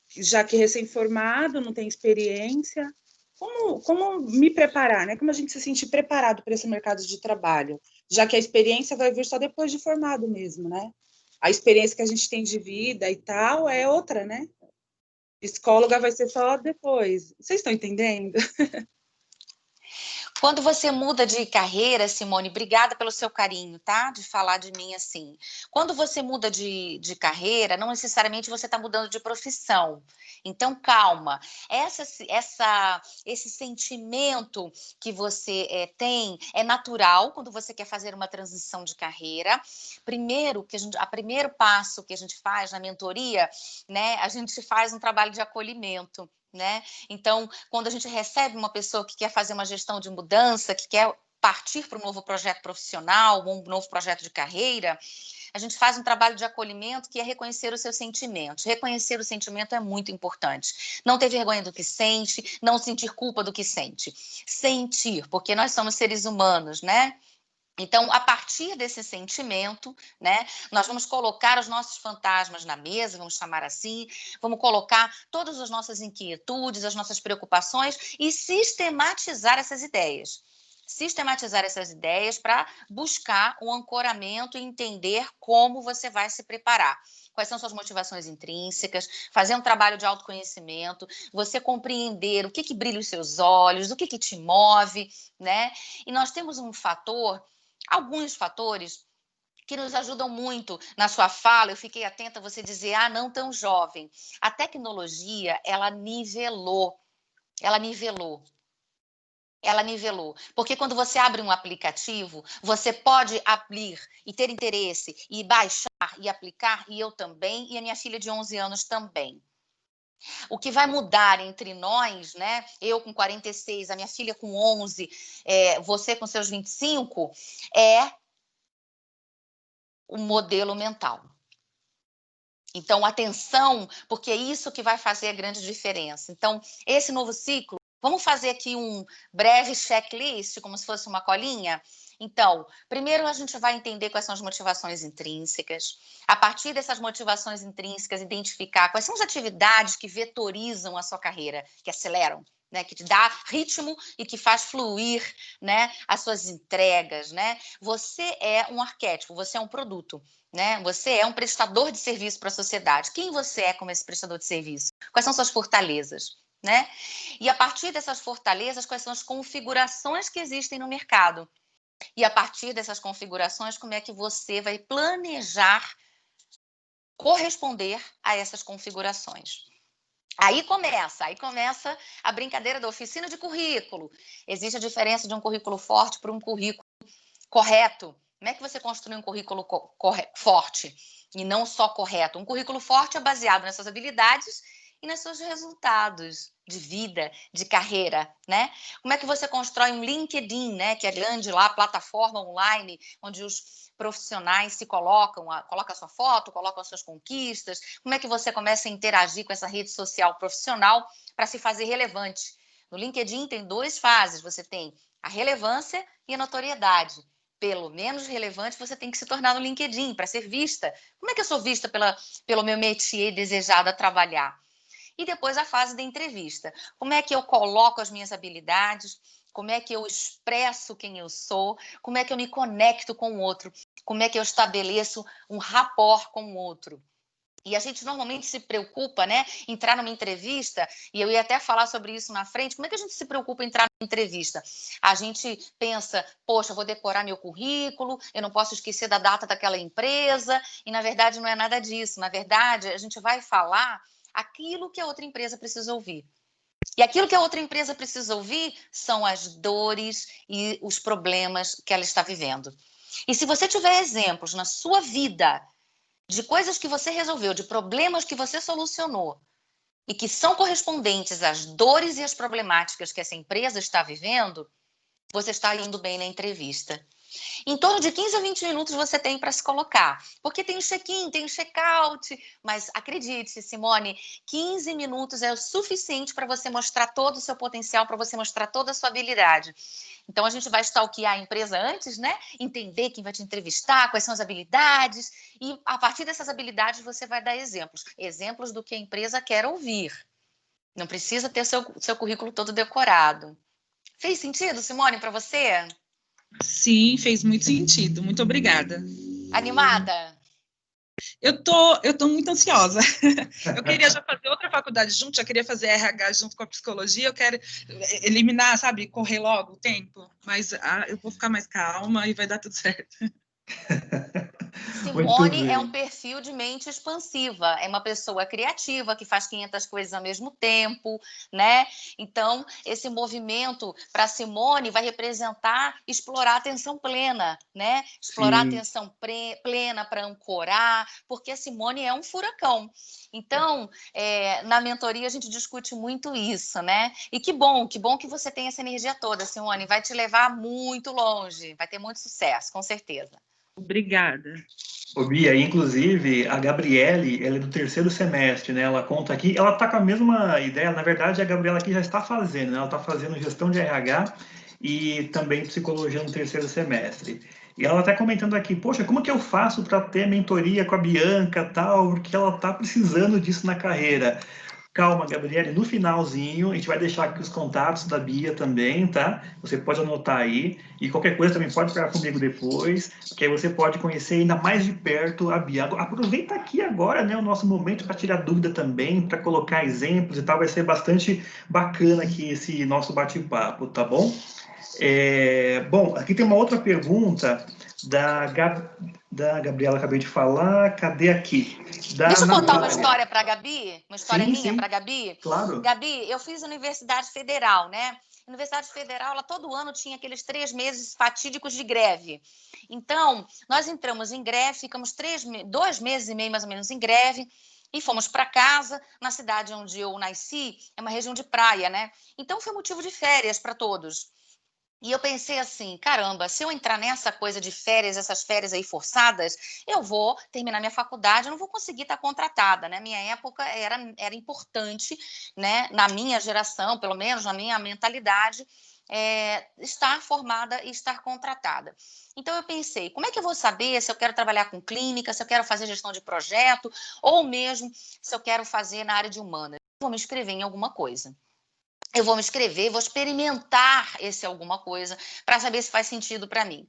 Já que recém-formado, não tem experiência, como me preparar, né? Como a gente se sentir preparado para esse mercado de trabalho, já que a experiência vai vir só depois de formado mesmo, né? A experiência que a gente tem de vida e tal é outra, né? Psicóloga vai ser só depois. Vocês estão entendendo? Quando você muda de carreira, Simone, obrigada pelo seu carinho, tá? De falar de mim assim. Quando você muda de carreira, não necessariamente você está mudando de profissão. Então, calma. Esse sentimento que você tem é natural quando você quer fazer uma transição de carreira. Primeiro passo que a gente faz na mentoria, né? A gente faz um trabalho de acolhimento. Né? Então, quando a gente recebe uma pessoa que quer fazer uma gestão de mudança, que quer partir para um novo projeto profissional, um novo projeto de carreira, a gente faz um trabalho de acolhimento que é reconhecer os seus sentimentos. Reconhecer o sentimento é muito importante. Não ter vergonha do que sente, não sentir culpa do que sente. Sentir, porque nós somos seres humanos, né? Então, a partir desse sentimento, né, nós vamos colocar os nossos fantasmas na mesa, vamos chamar assim, vamos colocar todas as nossas inquietudes, as nossas preocupações e sistematizar essas ideias. sistematizar essas ideias para buscar um ancoramento e entender como você vai se preparar. Quais são suas motivações intrínsecas, fazer um trabalho de autoconhecimento, você compreender o que brilha os seus olhos, o que te move, né? E nós temos alguns fatores que nos ajudam muito na sua fala. Eu fiquei atenta a você dizer, não tão jovem. A tecnologia, ela nivelou. Porque quando você abre um aplicativo, você pode abrir e ter interesse, e baixar e aplicar, e eu também, e a minha filha de 11 anos também. O que vai mudar entre nós, né? Eu com 46, a minha filha com 11, você com seus 25, é o modelo mental. Então, atenção, porque é isso que vai fazer a grande diferença. Então, esse novo ciclo, vamos fazer aqui um breve checklist, como se fosse uma colinha? Então, primeiro a gente vai entender quais são as motivações intrínsecas. A partir dessas motivações intrínsecas, identificar quais são as atividades que vetorizam a sua carreira, que aceleram, né, que te dá ritmo e que faz fluir, né, as suas entregas, né? Você é um arquétipo, você é um produto, né? Você é um prestador de serviço para a sociedade. Quem você é como esse prestador de serviço? Quais são suas fortalezas, né? E a partir dessas fortalezas, quais são as configurações que existem no mercado? E a partir dessas configurações, como é que você vai planejar corresponder a essas configurações? Aí começa a brincadeira da oficina de currículo. Existe a diferença de um currículo forte para um currículo correto. Como é que você construi um currículo forte e não só correto? Um currículo forte é baseado nas suas habilidades e nos seus resultados de vida, de carreira, né? Como é que você constrói um LinkedIn, né? Que é a grande lá, plataforma online, onde os profissionais se colocam a sua foto, colocam as suas conquistas. Como é que você começa a interagir com essa rede social profissional para se fazer relevante? No LinkedIn tem 2 fases, você tem a relevância e a notoriedade. Pelo menos relevante você tem que se tornar no LinkedIn para ser vista. Como é que eu sou vista pelo meu métier desejado a trabalhar? E depois a fase da entrevista. Como é que eu coloco as minhas habilidades? Como é que eu expresso quem eu sou? Como é que eu me conecto com o outro? Como é que eu estabeleço um rapport com o outro? E a gente normalmente se preocupa, né, em entrar numa entrevista, e eu ia até falar sobre isso na frente. Como é que a gente se preocupa em entrar numa entrevista? A gente pensa, poxa, eu vou decorar meu currículo, eu não posso esquecer da data daquela empresa, e na verdade não é nada disso. Na verdade, a gente vai falar aquilo que a outra empresa precisa ouvir. E aquilo que a outra empresa precisa ouvir são as dores e os problemas que ela está vivendo. E se você tiver exemplos na sua vida de coisas que você resolveu, de problemas que você solucionou e que são correspondentes às dores e às problemáticas que essa empresa está vivendo, você está indo bem na entrevista. Em torno de 15 a 20 minutos você tem para se colocar, porque tem o check-in, tem o check-out, mas acredite, Simone, 15 minutos é o suficiente para você mostrar todo o seu potencial, para você mostrar toda a sua habilidade. Então, a gente vai stalkear a empresa antes, né? Entender quem vai te entrevistar, quais são as habilidades, e a partir dessas habilidades você vai dar exemplos. Exemplos do que a empresa quer ouvir. Não precisa ter seu currículo todo decorado. Fez sentido, Simone, para você? Sim, fez muito sentido. Muito obrigada. Animada? Eu tô muito ansiosa. Eu queria já fazer outra faculdade junto, já queria fazer RH junto com a psicologia, eu quero eliminar, sabe, correr logo o tempo, mas eu vou ficar mais calma e vai dar tudo certo. Simone é um perfil de mente expansiva, é uma pessoa criativa que faz 500 coisas ao mesmo tempo, né? Então, esse movimento para Simone vai representar explorar a atenção plena, né? Explorar a atenção plena para ancorar, porque a Simone é um furacão. Então, na mentoria a gente discute muito isso, né? E que bom que você tem essa energia toda, Simone, vai te levar muito longe, vai ter muito sucesso, com certeza. Obrigada. Ô, Bia, inclusive, a Gabriele, ela é do 3º semestre, né? Ela conta aqui, ela tá com a mesma ideia, na verdade, a Gabriela aqui já está fazendo, né? Ela está fazendo gestão de RH e também psicologia no 3º semestre. E ela está comentando aqui, poxa, como que eu faço para ter mentoria com a Bianca, tal, porque ela está precisando disso na carreira. Calma, Gabriele, no finalzinho, a gente vai deixar aqui os contatos da Bia também, tá? Você pode anotar aí, e qualquer coisa também pode falar comigo depois, que aí você pode conhecer ainda mais de perto a Bia. Aproveita aqui agora, né, o nosso momento para tirar dúvida também, para colocar exemplos e tal, vai ser bastante bacana aqui esse nosso bate-papo, tá bom? Bom, aqui tem uma outra pergunta da Gabriela, acabei de falar, cadê aqui? Deixa eu contar Natália. uma história para a Gabi, uma história minha para a Gabi. Claro. Gabi, eu fiz Universidade Federal, né? Universidade Federal, ela todo ano tinha aqueles 3 meses fatídicos de greve. Então, nós entramos em greve, ficamos 2 meses e meio mais ou menos em greve, e fomos para casa. Na cidade onde eu nasci, é uma região de praia, né? Então, foi motivo de férias para todos. E eu pensei assim, caramba, se eu entrar nessa coisa de férias, essas férias aí forçadas, eu vou terminar minha faculdade, eu não vou conseguir estar contratada, né? Minha época era importante, né? Na minha geração, pelo menos na minha mentalidade, estar formada e estar contratada. Então eu pensei, como é que eu vou saber se eu quero trabalhar com clínica, se eu quero fazer gestão de projeto, ou mesmo se eu quero fazer na área de humanas? Vou me inscrever em alguma coisa. Eu vou me inscrever, vou experimentar esse alguma coisa para saber se faz sentido para mim.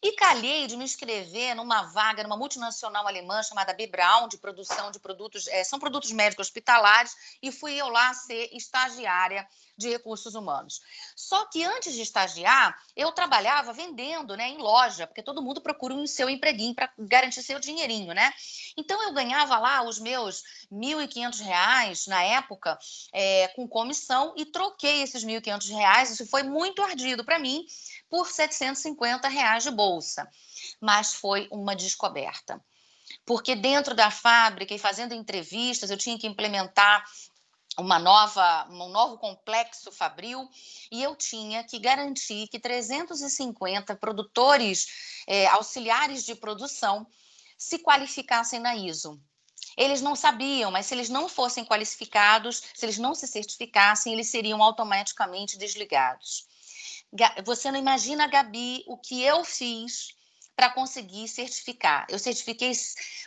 E calhei de me inscrever numa vaga numa multinacional alemã chamada B. Braun, de produção de produtos, são produtos médicos hospitalares, e fui eu lá ser estagiária de recursos humanos. Só que antes de estagiar, eu trabalhava vendendo, né, em loja, porque todo mundo procura um seu empreguinho para garantir seu dinheirinho, né? Então eu ganhava lá os meus R$ 1.500 na época, com comissão, e troquei esses R$ 1.500, isso foi muito ardido para mim, por R$ 750 de bolsa. Mas foi uma descoberta. Porque dentro da fábrica e fazendo entrevistas, eu tinha que implementar um novo complexo fabril, e eu tinha que garantir que 350 produtores auxiliares de produção se qualificassem na ISO. Eles não sabiam, mas se eles não fossem qualificados, se eles não se certificassem, eles seriam automaticamente desligados. Você não imagina, Gabi, o que eu fiz para conseguir certificar. Eu certifiquei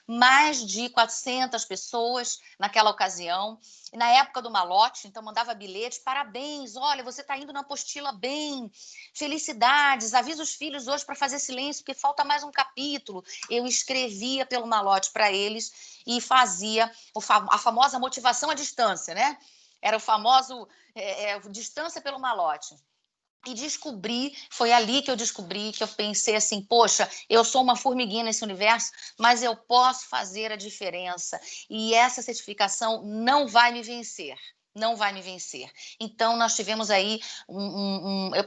mais de 400 pessoas naquela ocasião, na época do malote, então mandava bilhete, parabéns, olha, você está indo na apostila bem, felicidades, avisa os filhos hoje para fazer silêncio, porque falta mais um capítulo. Eu escrevia pelo malote para eles e fazia a famosa motivação à distância, né? Era o famoso distância pelo malote. E foi ali que eu descobri, que eu pensei assim, poxa, eu sou uma formiguinha nesse universo, mas eu posso fazer a diferença. E essa certificação não vai me vencer. Não vai me vencer. Então, nós tivemos aí,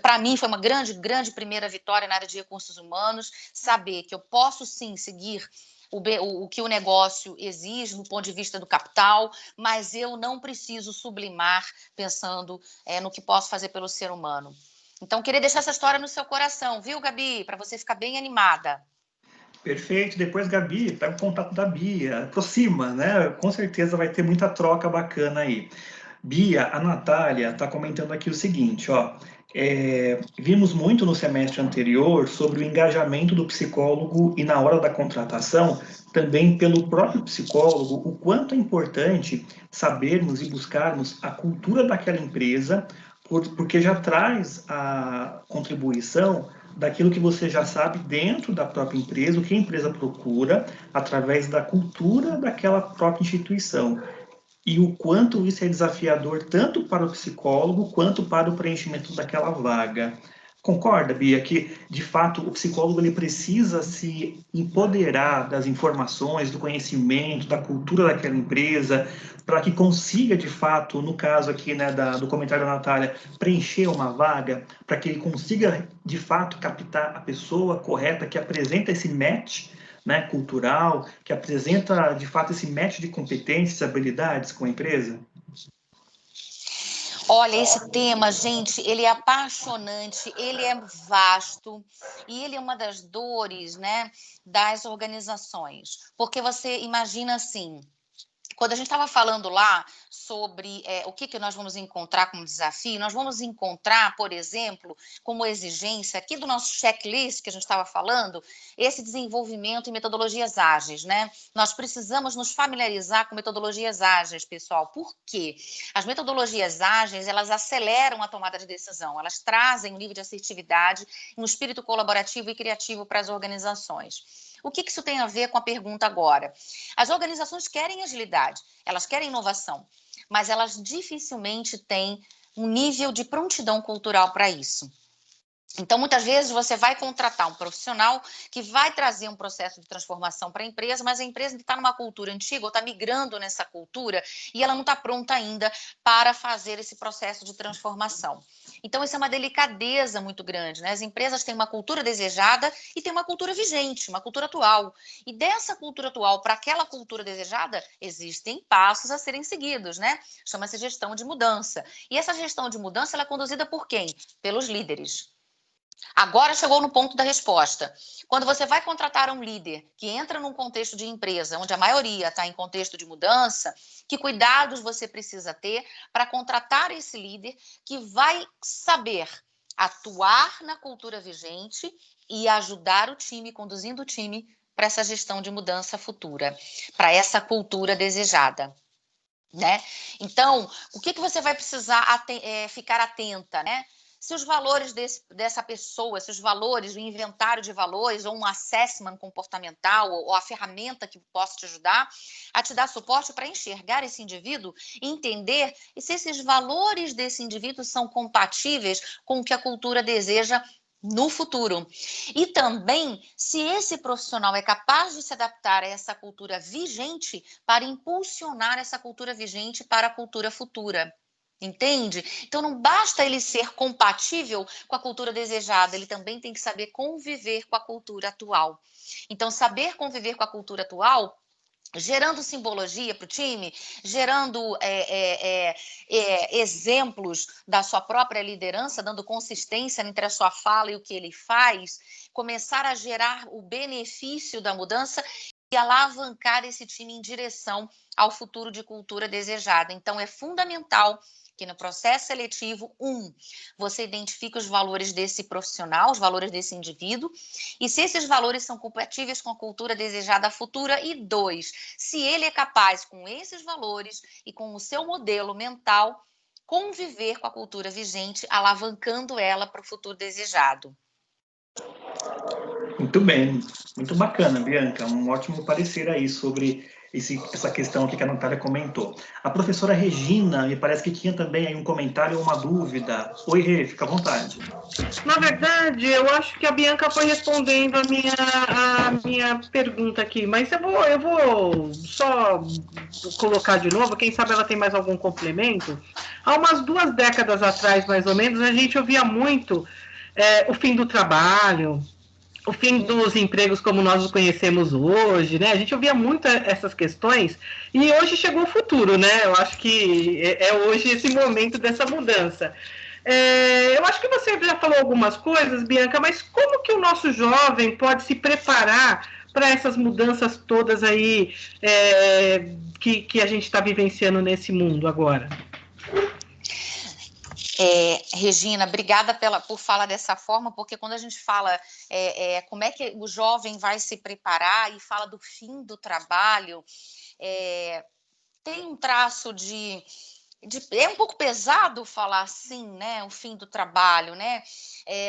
para mim, foi uma grande, grande primeira vitória na área de recursos humanos, saber que eu posso, sim, seguir o que o negócio exige no ponto de vista do capital, mas eu não preciso sublimar pensando no que posso fazer pelo ser humano. Então, queria deixar essa história no seu coração, viu, Gabi? Para você ficar bem animada. Perfeito. Depois, Gabi, pega o contato da Bia, aproxima, né? Com certeza vai ter muita troca bacana aí. Bia, a Natália está comentando aqui o seguinte, ó. Vimos muito no semestre anterior sobre o engajamento do psicólogo e na hora da contratação, também pelo próprio psicólogo, o quanto é importante sabermos e buscarmos a cultura daquela empresa, porque já traz a contribuição daquilo que você já sabe dentro da própria empresa, o que a empresa procura, através da cultura daquela própria instituição. E o quanto isso é desafiador tanto para o psicólogo quanto para o preenchimento daquela vaga. Concorda, Bia, que de fato o psicólogo ele precisa se empoderar das informações, do conhecimento, da cultura daquela empresa, para que consiga de fato, no caso aqui né, do comentário da Natália, preencher uma vaga, para que ele consiga de fato captar a pessoa correta que apresenta esse match, né, cultural, que apresenta de fato esse match de competências, habilidades com a empresa? Olha, esse tema, gente, ele é apaixonante, ele é vasto e ele é uma das dores, né, das organizações. Porque você imagina assim, Quando a gente estava falando lá sobre o que nós vamos encontrar como desafio, nós vamos encontrar, por exemplo, como exigência, aqui do nosso checklist que a gente estava falando, esse desenvolvimento em metodologias ágeis, né? Nós precisamos nos familiarizar com metodologias ágeis, pessoal. Por quê? As metodologias ágeis, elas aceleram a tomada de decisão, elas trazem um nível de assertividade, um espírito colaborativo e criativo para as organizações. O que isso tem a ver com a pergunta agora? As organizações querem agilidade, elas querem inovação, mas elas dificilmente têm um nível de prontidão cultural para isso. Então, muitas vezes, você vai contratar um profissional que vai trazer um processo de transformação para a empresa, mas a empresa está numa cultura antiga ou está migrando nessa cultura e ela não está pronta ainda para fazer esse processo de transformação. Então, isso é uma delicadeza muito grande, né? As empresas têm uma cultura desejada e têm uma cultura vigente, uma cultura atual. E dessa cultura atual para aquela cultura desejada, existem passos a serem seguidos, né? Chama-se gestão de mudança. E essa gestão de mudança, ela é conduzida por quem? Pelos líderes. Agora chegou no ponto da resposta. Quando você vai contratar um líder que entra num contexto de empresa, onde a maioria está em contexto de mudança, que cuidados você precisa ter para contratar esse líder que vai saber atuar na cultura vigente e ajudar o time, conduzindo o time para essa gestão de mudança futura, para essa cultura desejada, né? Então, o que você vai precisar ficar atenta, né? Se os valores dessa pessoa, se os valores, o inventário de valores, ou um assessment comportamental, ou a ferramenta que possa te ajudar a te dar suporte para enxergar esse indivíduo e entender se esses valores desse indivíduo são compatíveis com o que a cultura deseja no futuro. E também se esse profissional é capaz de se adaptar a essa cultura vigente para impulsionar essa cultura vigente para a cultura futura. Entende? Então, não basta ele ser compatível com a cultura desejada, ele também tem que saber conviver com a cultura atual. Então, saber conviver com a cultura atual, gerando simbologia para o time, gerando exemplos da sua própria liderança, dando consistência entre a sua fala e o que ele faz, começar a gerar o benefício da mudança e alavancar esse time em direção ao futuro de cultura desejada. Então, é fundamental que no processo seletivo, você identifique os valores desse profissional, os valores desse indivíduo, e se esses valores são compatíveis com a cultura desejada futura, e 2, se ele é capaz, com esses valores e com o seu modelo mental, conviver com a cultura vigente, alavancando ela para o futuro desejado. Muito bem, muito bacana, Bianca, um ótimo parecer aí sobre essa questão aqui que a Natália comentou. A professora Regina, me parece que tinha também aí um comentário ou uma dúvida. Oi, Rê, fica à vontade. Na verdade, eu acho que a Bianca foi respondendo a minha pergunta aqui, mas eu vou só colocar de novo, quem sabe ela tem mais algum complemento. Há umas 2 décadas atrás, mais ou menos, a gente ouvia muito o fim do trabalho, o fim dos empregos como nós os conhecemos hoje, né? A gente ouvia muito essas questões e hoje chegou o futuro, né? Eu acho que é hoje esse momento dessa mudança. Eu acho que você já falou algumas coisas, Bianca, mas como que o nosso jovem pode se preparar para essas mudanças todas aí que a gente está vivenciando nesse mundo agora? Regina, obrigada por falar dessa forma, porque quando a gente fala como é que o jovem vai se preparar e fala do fim do trabalho, tem um traço é um pouco pesado falar assim, né, o fim do trabalho, né?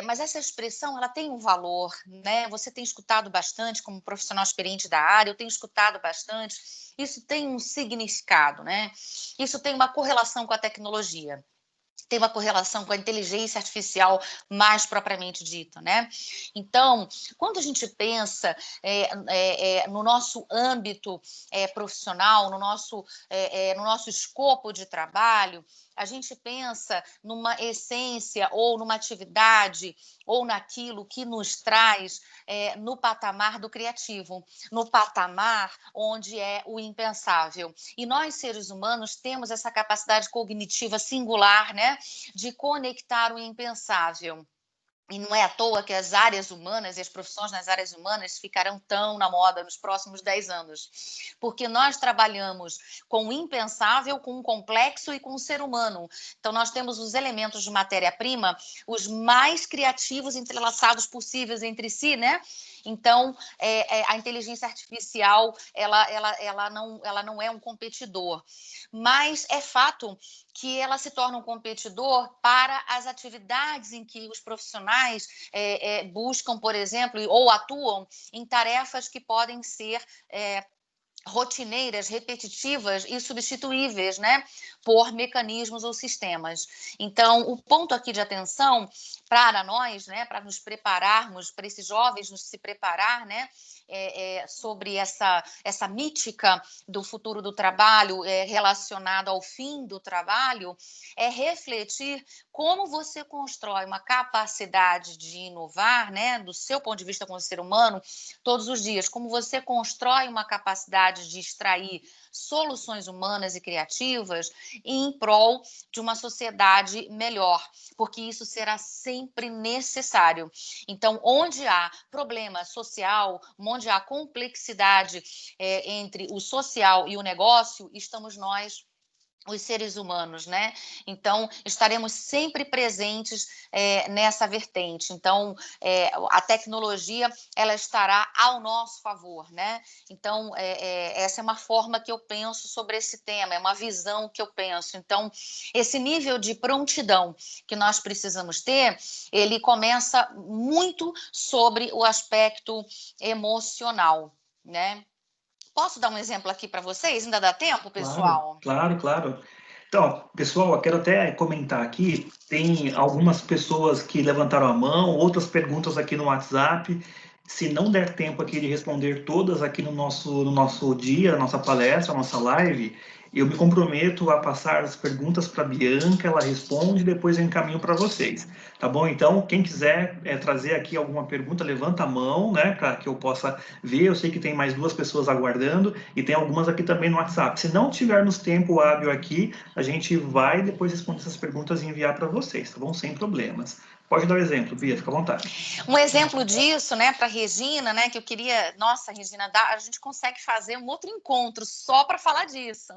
Mas essa expressão, ela tem um valor, né? Você tem escutado bastante como profissional experiente da área, eu tenho escutado bastante. Isso tem um significado, né? Isso tem uma correlação com a tecnologia. Tem uma correlação com a inteligência artificial mais propriamente dita, né? Então, quando a gente pensa no nosso âmbito profissional, no nosso escopo de trabalho, a gente pensa numa essência ou numa atividade ou naquilo que nos traz no patamar do criativo, no patamar onde é o impensável. E nós, seres humanos, temos essa capacidade cognitiva singular, né, de conectar o impensável. E não é à toa que as áreas humanas e as profissões nas áreas humanas ficarão tão na moda nos próximos 10 anos. Porque nós trabalhamos com o impensável, com o complexo e com o ser humano. Então, nós temos os elementos de matéria-prima, os mais criativos entrelaçados possíveis entre si, né? Então, a inteligência artificial, ela não é um competidor. Mas é fato que ela se torna um competidor para as atividades em que os profissionais buscam, por exemplo, ou atuam em tarefas que podem ser rotineiras, repetitivas e substituíveis, né, por mecanismos ou sistemas. Então, o ponto aqui de atenção para nós, né, para nos prepararmos, para esses jovens nos se preparar, né, sobre essa mítica do futuro do trabalho relacionado ao fim do trabalho, é refletir como você constrói uma capacidade de inovar, né, do seu ponto de vista como ser humano, todos os dias, como você constrói uma capacidade de extrair soluções humanas e criativas em prol de uma sociedade melhor, porque isso será sempre necessário. Então, onde há problema social, onde há complexidade entre o social e o negócio, estamos nós, os seres humanos, né? Então, estaremos sempre presentes nessa vertente. Então, a tecnologia, ela estará ao nosso favor, né? Então, essa é uma forma que eu penso sobre esse tema, é uma visão que eu penso. Então, esse nível de prontidão que nós precisamos ter, ele começa muito sobre o aspecto emocional, né? Posso dar um exemplo aqui para vocês? Ainda dá tempo, Claro, pessoal? claro, claro. Então, pessoal, eu quero até comentar aqui, tem algumas pessoas que levantaram a mão, outras perguntas aqui no WhatsApp. Se não der tempo aqui de responder todas aqui no nosso dia, nossa palestra, nossa live, eu me comprometo a passar as perguntas para a Bianca, ela responde e depois eu encaminho para vocês. Tá bom? Então, quem quiser trazer aqui alguma pergunta, levanta a mão, né, para que eu possa ver. Eu sei que tem mais duas pessoas aguardando e tem algumas aqui também no WhatsApp. Se não tivermos tempo hábil aqui, a gente vai depois responder essas perguntas e enviar para vocês, tá bom? Sem problemas. Pode dar o exemplo, Bia, fica à vontade. Um exemplo disso, né, para Regina, né, que eu queria, nossa, Regina, a gente consegue fazer um outro encontro só para falar disso.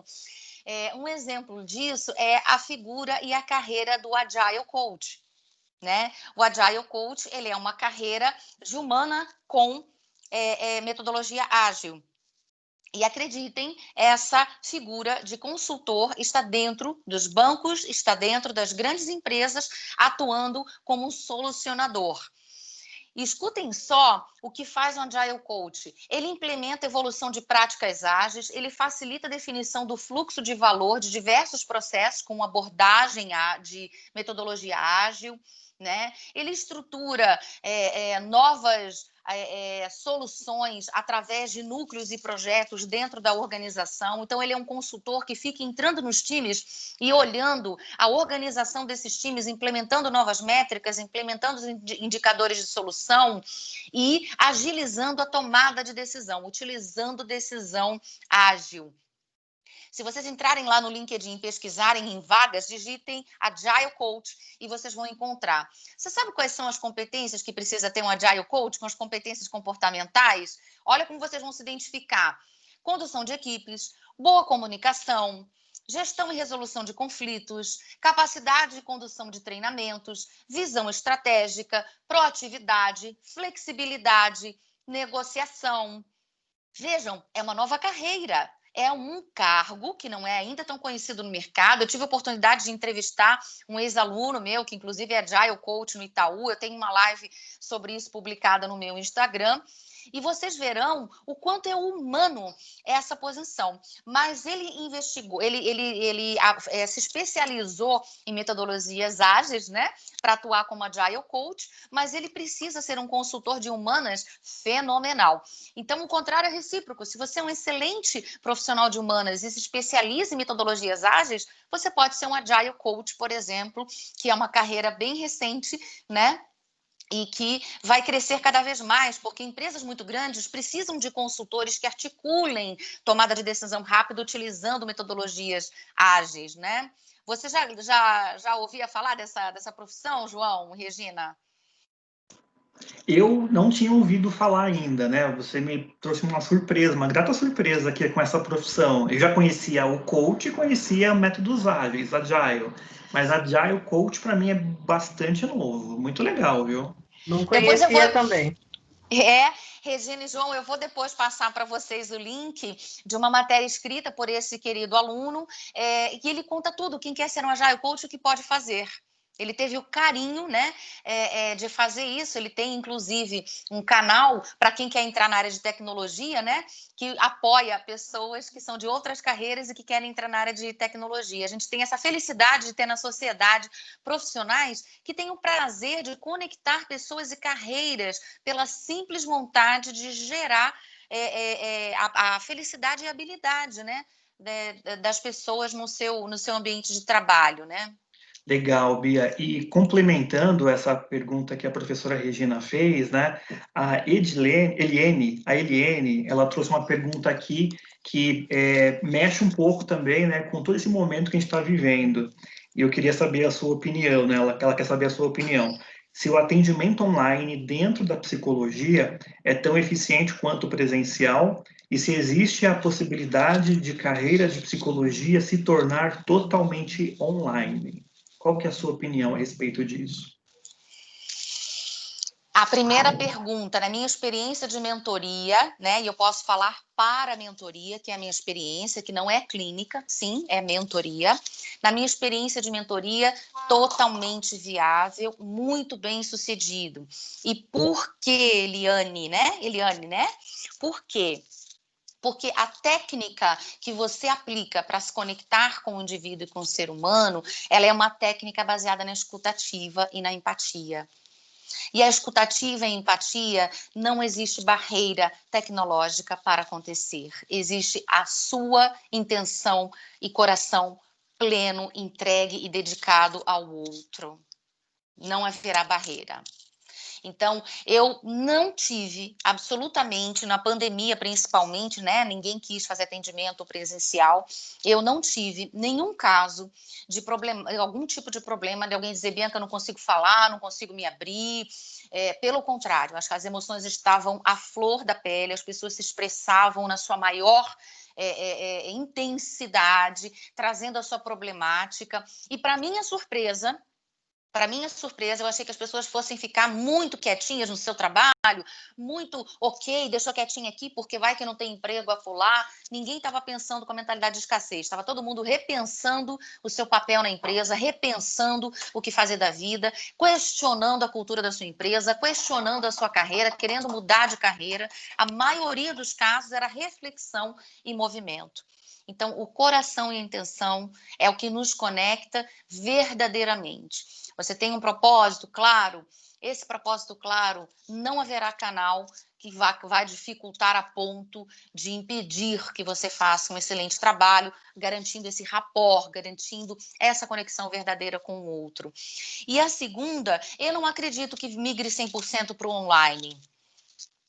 Um exemplo disso é a figura e a carreira do Agile Coach, né? O Agile Coach, ele é uma carreira de humana com metodologia ágil. E acreditem, essa figura de consultor está dentro dos bancos, está dentro das grandes empresas, atuando como um solucionador. E escutem só o que faz um Agile Coach. Ele implementa a evolução de práticas ágeis, ele facilita a definição do fluxo de valor de diversos processos com abordagem de metodologia ágil, né? Ele estrutura novas soluções através de núcleos e projetos dentro da organização. Então, ele é um consultor que fica entrando nos times e olhando a organização desses times, implementando novas métricas, implementando os indicadores de solução e agilizando a tomada de decisão, utilizando decisão ágil. Se vocês entrarem lá no LinkedIn e pesquisarem em vagas, digitem Agile Coach e vocês vão encontrar. Você sabe quais são as competências que precisa ter um Agile Coach, com as competências comportamentais? Olha como vocês vão se identificar. Condução de equipes, boa comunicação, gestão e resolução de conflitos, capacidade de condução de treinamentos, visão estratégica, proatividade, flexibilidade, negociação. Vejam, é uma nova carreira. É um cargo que não é ainda tão conhecido no mercado. Eu tive a oportunidade de entrevistar um ex-aluno meu, que inclusive é Agile Coach no Itaú. Eu tenho uma live sobre isso publicada no meu Instagram. E vocês verão o quanto é humano essa posição. Mas ele investigou, ele se especializou em metodologias ágeis, né, para atuar como Agile Coach, mas ele precisa ser um consultor de humanas fenomenal. Então, o contrário é recíproco. Se você é um excelente profissional de humanas e se especializa em metodologias ágeis, você pode ser um Agile Coach, por exemplo, que é uma carreira bem recente, né? E que vai crescer cada vez mais, porque empresas muito grandes precisam de consultores que articulem tomada de decisão rápida utilizando metodologias ágeis, né? Você já ouvia falar dessa profissão, João, Regina? Eu não tinha ouvido falar ainda, né? Você me trouxe uma surpresa, uma grata surpresa aqui com essa profissão. Eu já conhecia o coach, conhecia métodos ágeis, Agile, mas Agile Coach para mim é bastante novo, muito legal, viu? Não Depois eu vou. conhecia também. Regina e João, eu vou depois passar para vocês o link de uma matéria escrita por esse querido aluno, e ele conta tudo, quem quer ser um Agile Coach, o que pode fazer. Ele teve o carinho, né, de fazer isso. Ele tem, inclusive, um canal para quem quer entrar na área de tecnologia, né, que apoia pessoas que são de outras carreiras e que querem entrar na área de tecnologia. A gente tem essa felicidade de ter na sociedade profissionais que têm o prazer de conectar pessoas e carreiras pela simples vontade de gerar a felicidade e a habilidade, né, das pessoas no seu ambiente de trabalho, né? Legal, Bia. E complementando essa pergunta que a professora Regina fez, né? A Eliene, ela trouxe uma pergunta aqui que mexe um pouco também, né, com todo esse momento que a gente está vivendo. E eu queria saber a sua opinião, né? Ela quer saber a sua opinião. Se o atendimento online dentro da psicologia é tão eficiente quanto o presencial e se existe a possibilidade de carreira de psicologia se tornar totalmente online. Qual que é a sua opinião a respeito disso? A primeira pergunta, na minha experiência de mentoria, né? E eu posso falar para a mentoria, que é a minha experiência, que não é clínica, sim, é mentoria. Na minha experiência de mentoria, totalmente viável, muito bem sucedido. E por que, Eliane, né? Por quê? Porque a técnica que você aplica para se conectar com o indivíduo e com o ser humano, ela é uma técnica baseada na escutativa e na empatia. E a escutativa e a empatia, não existe barreira tecnológica para acontecer. Existe a sua intenção e coração pleno, entregue e dedicado ao outro. Não haverá barreira. Então, eu não tive absolutamente, na pandemia principalmente, né? Ninguém quis fazer atendimento presencial. Eu não tive nenhum caso de problema, algum tipo de problema de alguém dizer, Bianca, não consigo falar, não consigo me abrir. Pelo contrário, acho que as emoções estavam à flor da pele, as pessoas se expressavam na sua maior intensidade, trazendo a sua problemática. E, para minha surpresa, eu achei que as pessoas fossem ficar muito quietinhas no seu trabalho, muito ok, deixou quietinha aqui porque vai que não tem emprego acolá. Ninguém estava pensando com a mentalidade de escassez, estava todo mundo repensando o seu papel na empresa, repensando o que fazer da vida, questionando a cultura da sua empresa, questionando a sua carreira, querendo mudar de carreira. A maioria dos casos era reflexão e movimento. Então, o coração e a intenção é o que nos conecta verdadeiramente. Você tem um propósito claro? Esse propósito claro, não haverá canal que vai dificultar a ponto de impedir que você faça um excelente trabalho, garantindo esse rapport, garantindo essa conexão verdadeira com o outro. E a segunda, eu não acredito que migre 100% para o online.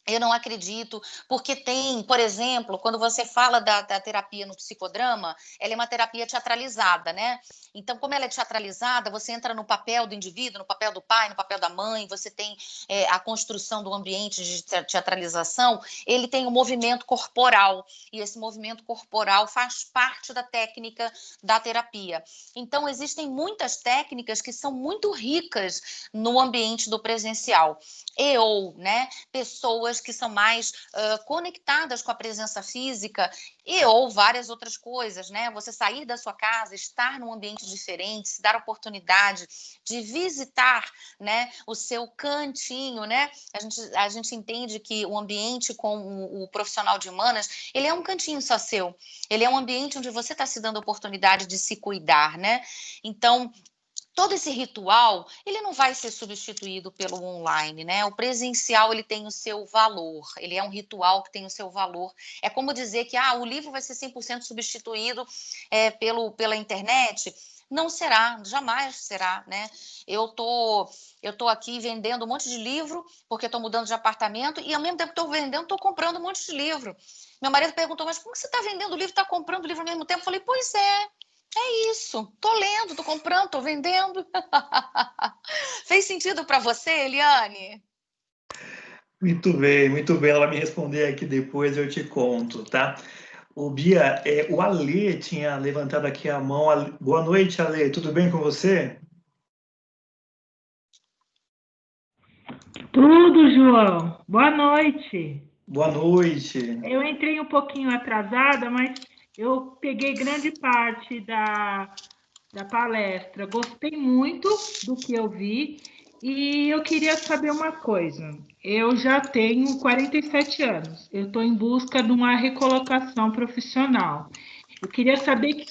Eu não acredito, porque tem, por exemplo, quando você fala da terapia no psicodrama, ela é uma terapia teatralizada, né? Então, como ela é teatralizada, você entra no papel do indivíduo, no papel do pai, no papel da mãe, você tem a construção do ambiente de teatralização, ele tem um movimento corporal, e esse movimento corporal faz parte da técnica da terapia. Então, existem muitas técnicas que são muito ricas no ambiente do presencial. Né, pessoas que são mais conectadas com a presença física ou várias outras coisas, né? Você sair da sua casa, estar num ambiente diferente, se dar a oportunidade de visitar, né, o seu cantinho, né? A gente entende que o ambiente com o profissional de humanas, ele é um cantinho só seu. Ele é um ambiente onde você está se dando a oportunidade de se cuidar, né? Então, todo esse ritual, ele não vai ser substituído pelo online, né? O presencial, ele tem o seu valor, ele é um ritual que tem o seu valor. É como dizer que o livro vai ser 100% substituído pela internet. Não será, jamais será, né? Eu tô aqui vendendo um monte de livro, porque estou mudando de apartamento, e ao mesmo tempo que estou vendendo, estou comprando um monte de livro. Meu marido perguntou, mas como você está vendendo livro e está comprando livro ao mesmo tempo? Eu falei, pois é isso. Tô lendo, tô comprando, tô vendendo. Fez sentido para você, Eliane? Muito bem, muito bem. Ela vai me responder aqui depois, eu te conto, tá? O Bia, o Ale tinha levantado aqui a mão. Boa noite, Ale. Tudo bem com você? Tudo, João. Boa noite. Boa noite. Eu entrei um pouquinho atrasada, mas eu peguei grande parte da palestra. Gostei muito do que eu vi e eu queria saber uma coisa. Eu já tenho 47 anos. Eu estou em busca de uma recolocação profissional. Eu queria saber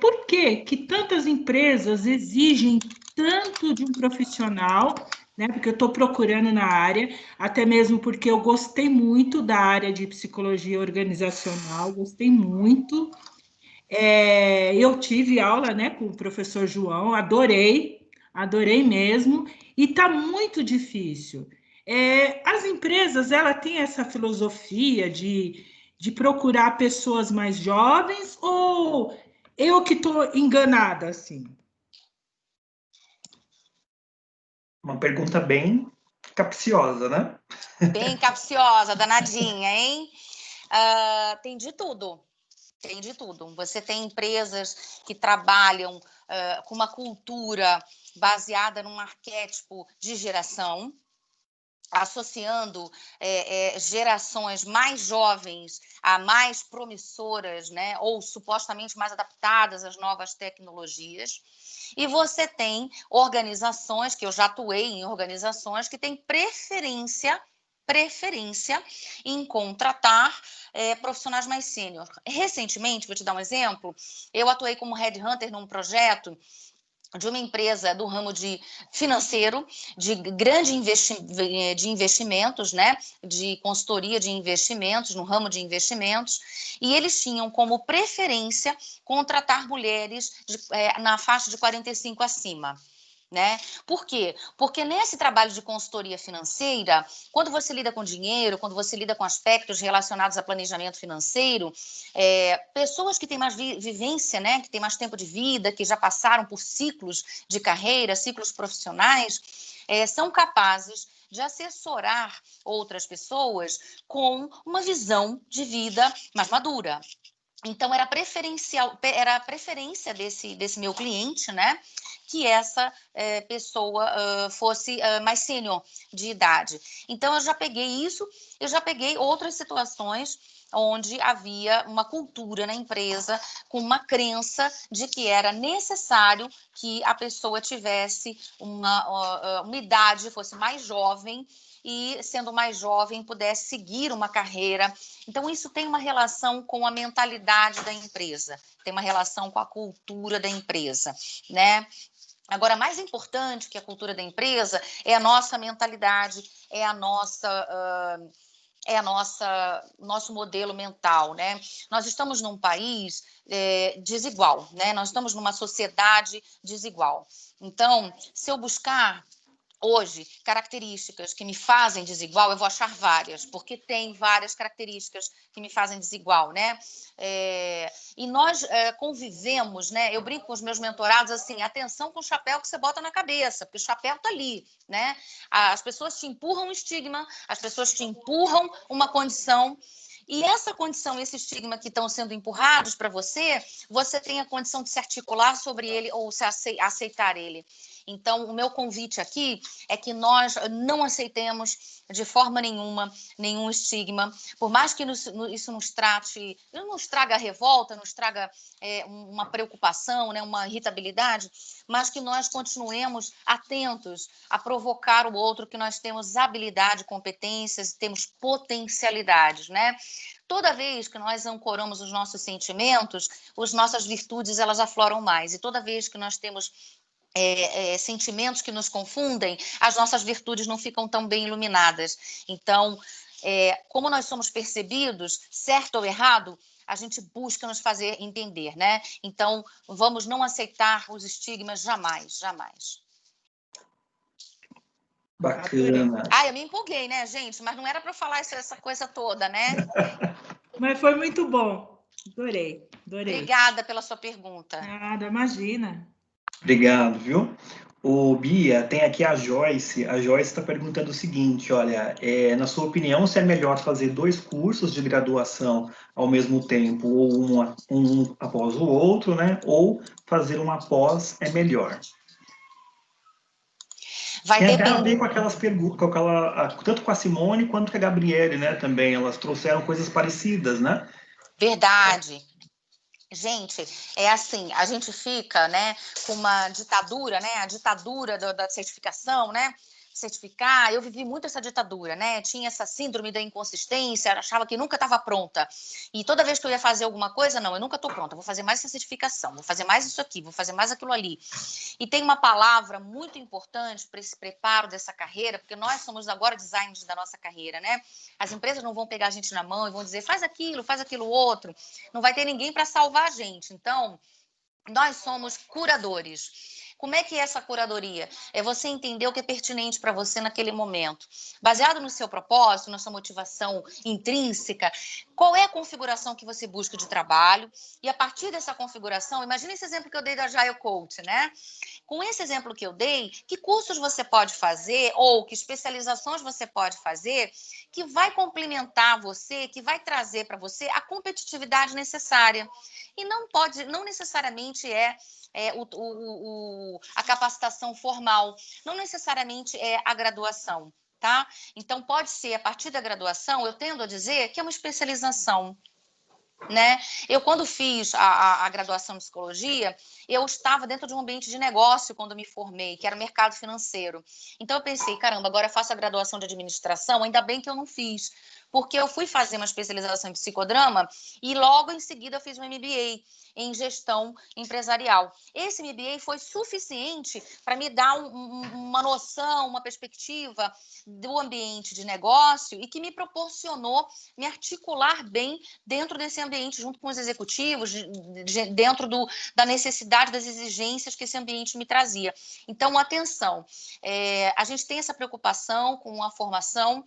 por que tantas empresas exigem tanto de um profissional, né? Porque eu estou procurando na área, até mesmo porque eu gostei muito da área de psicologia organizacional, gostei muito. Eu tive aula, né, com o professor João, adorei mesmo, e está muito difícil. As empresas, ela tem essa filosofia de procurar pessoas mais jovens ou eu que estou enganada, assim? Uma pergunta bem capciosa, né? Bem capciosa, danadinha, hein? Tem de tudo. Tem de tudo. Você tem empresas que trabalham com uma cultura baseada num arquétipo de geração, associando gerações mais jovens a mais promissoras, né, ou supostamente mais adaptadas às novas tecnologias. E você tem organizações, que eu já atuei em organizações, que têm preferência em contratar profissionais mais sênior. Recentemente, vou te dar um exemplo, eu atuei como headhunter num projeto de uma empresa do ramo de financeiro, de grande de investimentos, né? De consultoria de investimentos, no ramo de investimentos, e eles tinham como preferência contratar mulheres na faixa de 45 acima. Né? Por quê? Porque nesse trabalho de consultoria financeira, quando você lida com dinheiro, quando você lida com aspectos relacionados a planejamento financeiro, pessoas que têm mais vivência, né? Que têm mais tempo de vida, que já passaram por ciclos de carreira, ciclos profissionais, são capazes de assessorar outras pessoas com uma visão de vida mais madura. Então, era a preferência desse meu cliente, né? Que essa pessoa fosse mais sênior de idade. Então, eu já peguei isso, eu já peguei outras situações onde havia uma cultura na empresa com uma crença de que era necessário que a pessoa tivesse uma idade, fosse mais jovem, e, sendo mais jovem, pudesse seguir uma carreira. Então, isso tem uma relação com a mentalidade da empresa, tem uma relação com a cultura da empresa, né? Agora, mais importante que a cultura da empresa é a nossa mentalidade, é nosso modelo mental, né? Nós estamos num país desigual, né? Nós estamos numa sociedade desigual. Então, se eu buscar hoje características que me fazem desigual, eu vou achar várias, porque tem várias características que me fazem desigual, né? E nós convivemos, né? Eu brinco com os meus mentorados assim, atenção com o chapéu que você bota na cabeça, porque o chapéu está ali, né? As pessoas te empurram um estigma, as pessoas te empurram uma condição. E essa condição, esse estigma que estão sendo empurrados para você, você tem a condição de se articular sobre ele ou se aceitar ele. Então, o meu convite aqui é que nós não aceitemos de forma nenhuma nenhum estigma, por mais que isso nos traga revolta, nos traga uma preocupação, né, uma irritabilidade, mas que nós continuemos atentos a provocar o outro, que nós temos habilidade, competências, temos potencialidades, né? Toda vez que nós ancoramos os nossos sentimentos, as nossas virtudes elas afloram mais, e toda vez que nós temos sentimentos que nos confundem, as nossas virtudes não ficam tão bem iluminadas. Então, como nós somos percebidos, certo ou errado, a gente busca nos fazer entender, né? Então, vamos não aceitar os estigmas jamais, jamais. Bacana. Eu me empolguei, né, gente? Mas não era para falar essa coisa toda, né? Mas foi muito bom. Adorei. Obrigada pela sua pergunta. Nada, imagina. Obrigado, viu? O Bia, tem aqui a Joyce. A Joyce está perguntando o seguinte: olha, na sua opinião, se é melhor fazer 2 cursos de graduação ao mesmo tempo, ou um após o outro, né? Ou fazer uma após é melhor? Vai Tem até a ver depender. com aquelas perguntas, tanto com a Simone quanto com a Gabriele, né? Também elas trouxeram coisas parecidas, né? Verdade. Gente, é assim, a gente fica, né, com uma ditadura, né, a ditadura da certificação, né, certificar, eu vivi muito essa ditadura, né, tinha essa síndrome da inconsistência, achava que nunca estava pronta, e toda vez que eu ia fazer alguma coisa, não, eu nunca estou pronta, vou fazer mais essa certificação, vou fazer mais isso aqui, vou fazer mais aquilo ali, e tem uma palavra muito importante para esse preparo dessa carreira, porque nós somos agora designers da nossa carreira, né, as empresas não vão pegar a gente na mão e vão dizer, faz aquilo outro, não vai ter ninguém para salvar a gente. Então, nós somos curadores. Como é que é essa curadoria? É você entender o que é pertinente para você naquele momento. Baseado no seu propósito, na sua motivação intrínseca, qual é a configuração que você busca de trabalho? E a partir dessa configuração, imagina esse exemplo que eu dei da Agile Coach, né? Com esse exemplo que eu dei, que cursos você pode fazer ou que especializações você pode fazer que vai complementar você, que vai trazer para você a competitividade necessária. E não necessariamente a capacitação formal, não necessariamente é a graduação, tá? Então, pode ser, a partir da graduação, eu tendo a dizer que é uma especialização, né? Eu, quando fiz a graduação em psicologia, eu estava dentro de um ambiente de negócio quando me formei, que era o mercado financeiro. Então, eu pensei, caramba, agora eu faço a graduação de administração, ainda bem que eu não fiz, porque eu fui fazer uma especialização em psicodrama e logo em seguida eu fiz um MBA em gestão empresarial. Esse MBA foi suficiente para me dar uma noção, uma perspectiva do ambiente de negócio e que me proporcionou me articular bem dentro desse ambiente, junto com os executivos, dentro da necessidade, das exigências que esse ambiente me trazia. Então, atenção, a gente tem essa preocupação com a formação,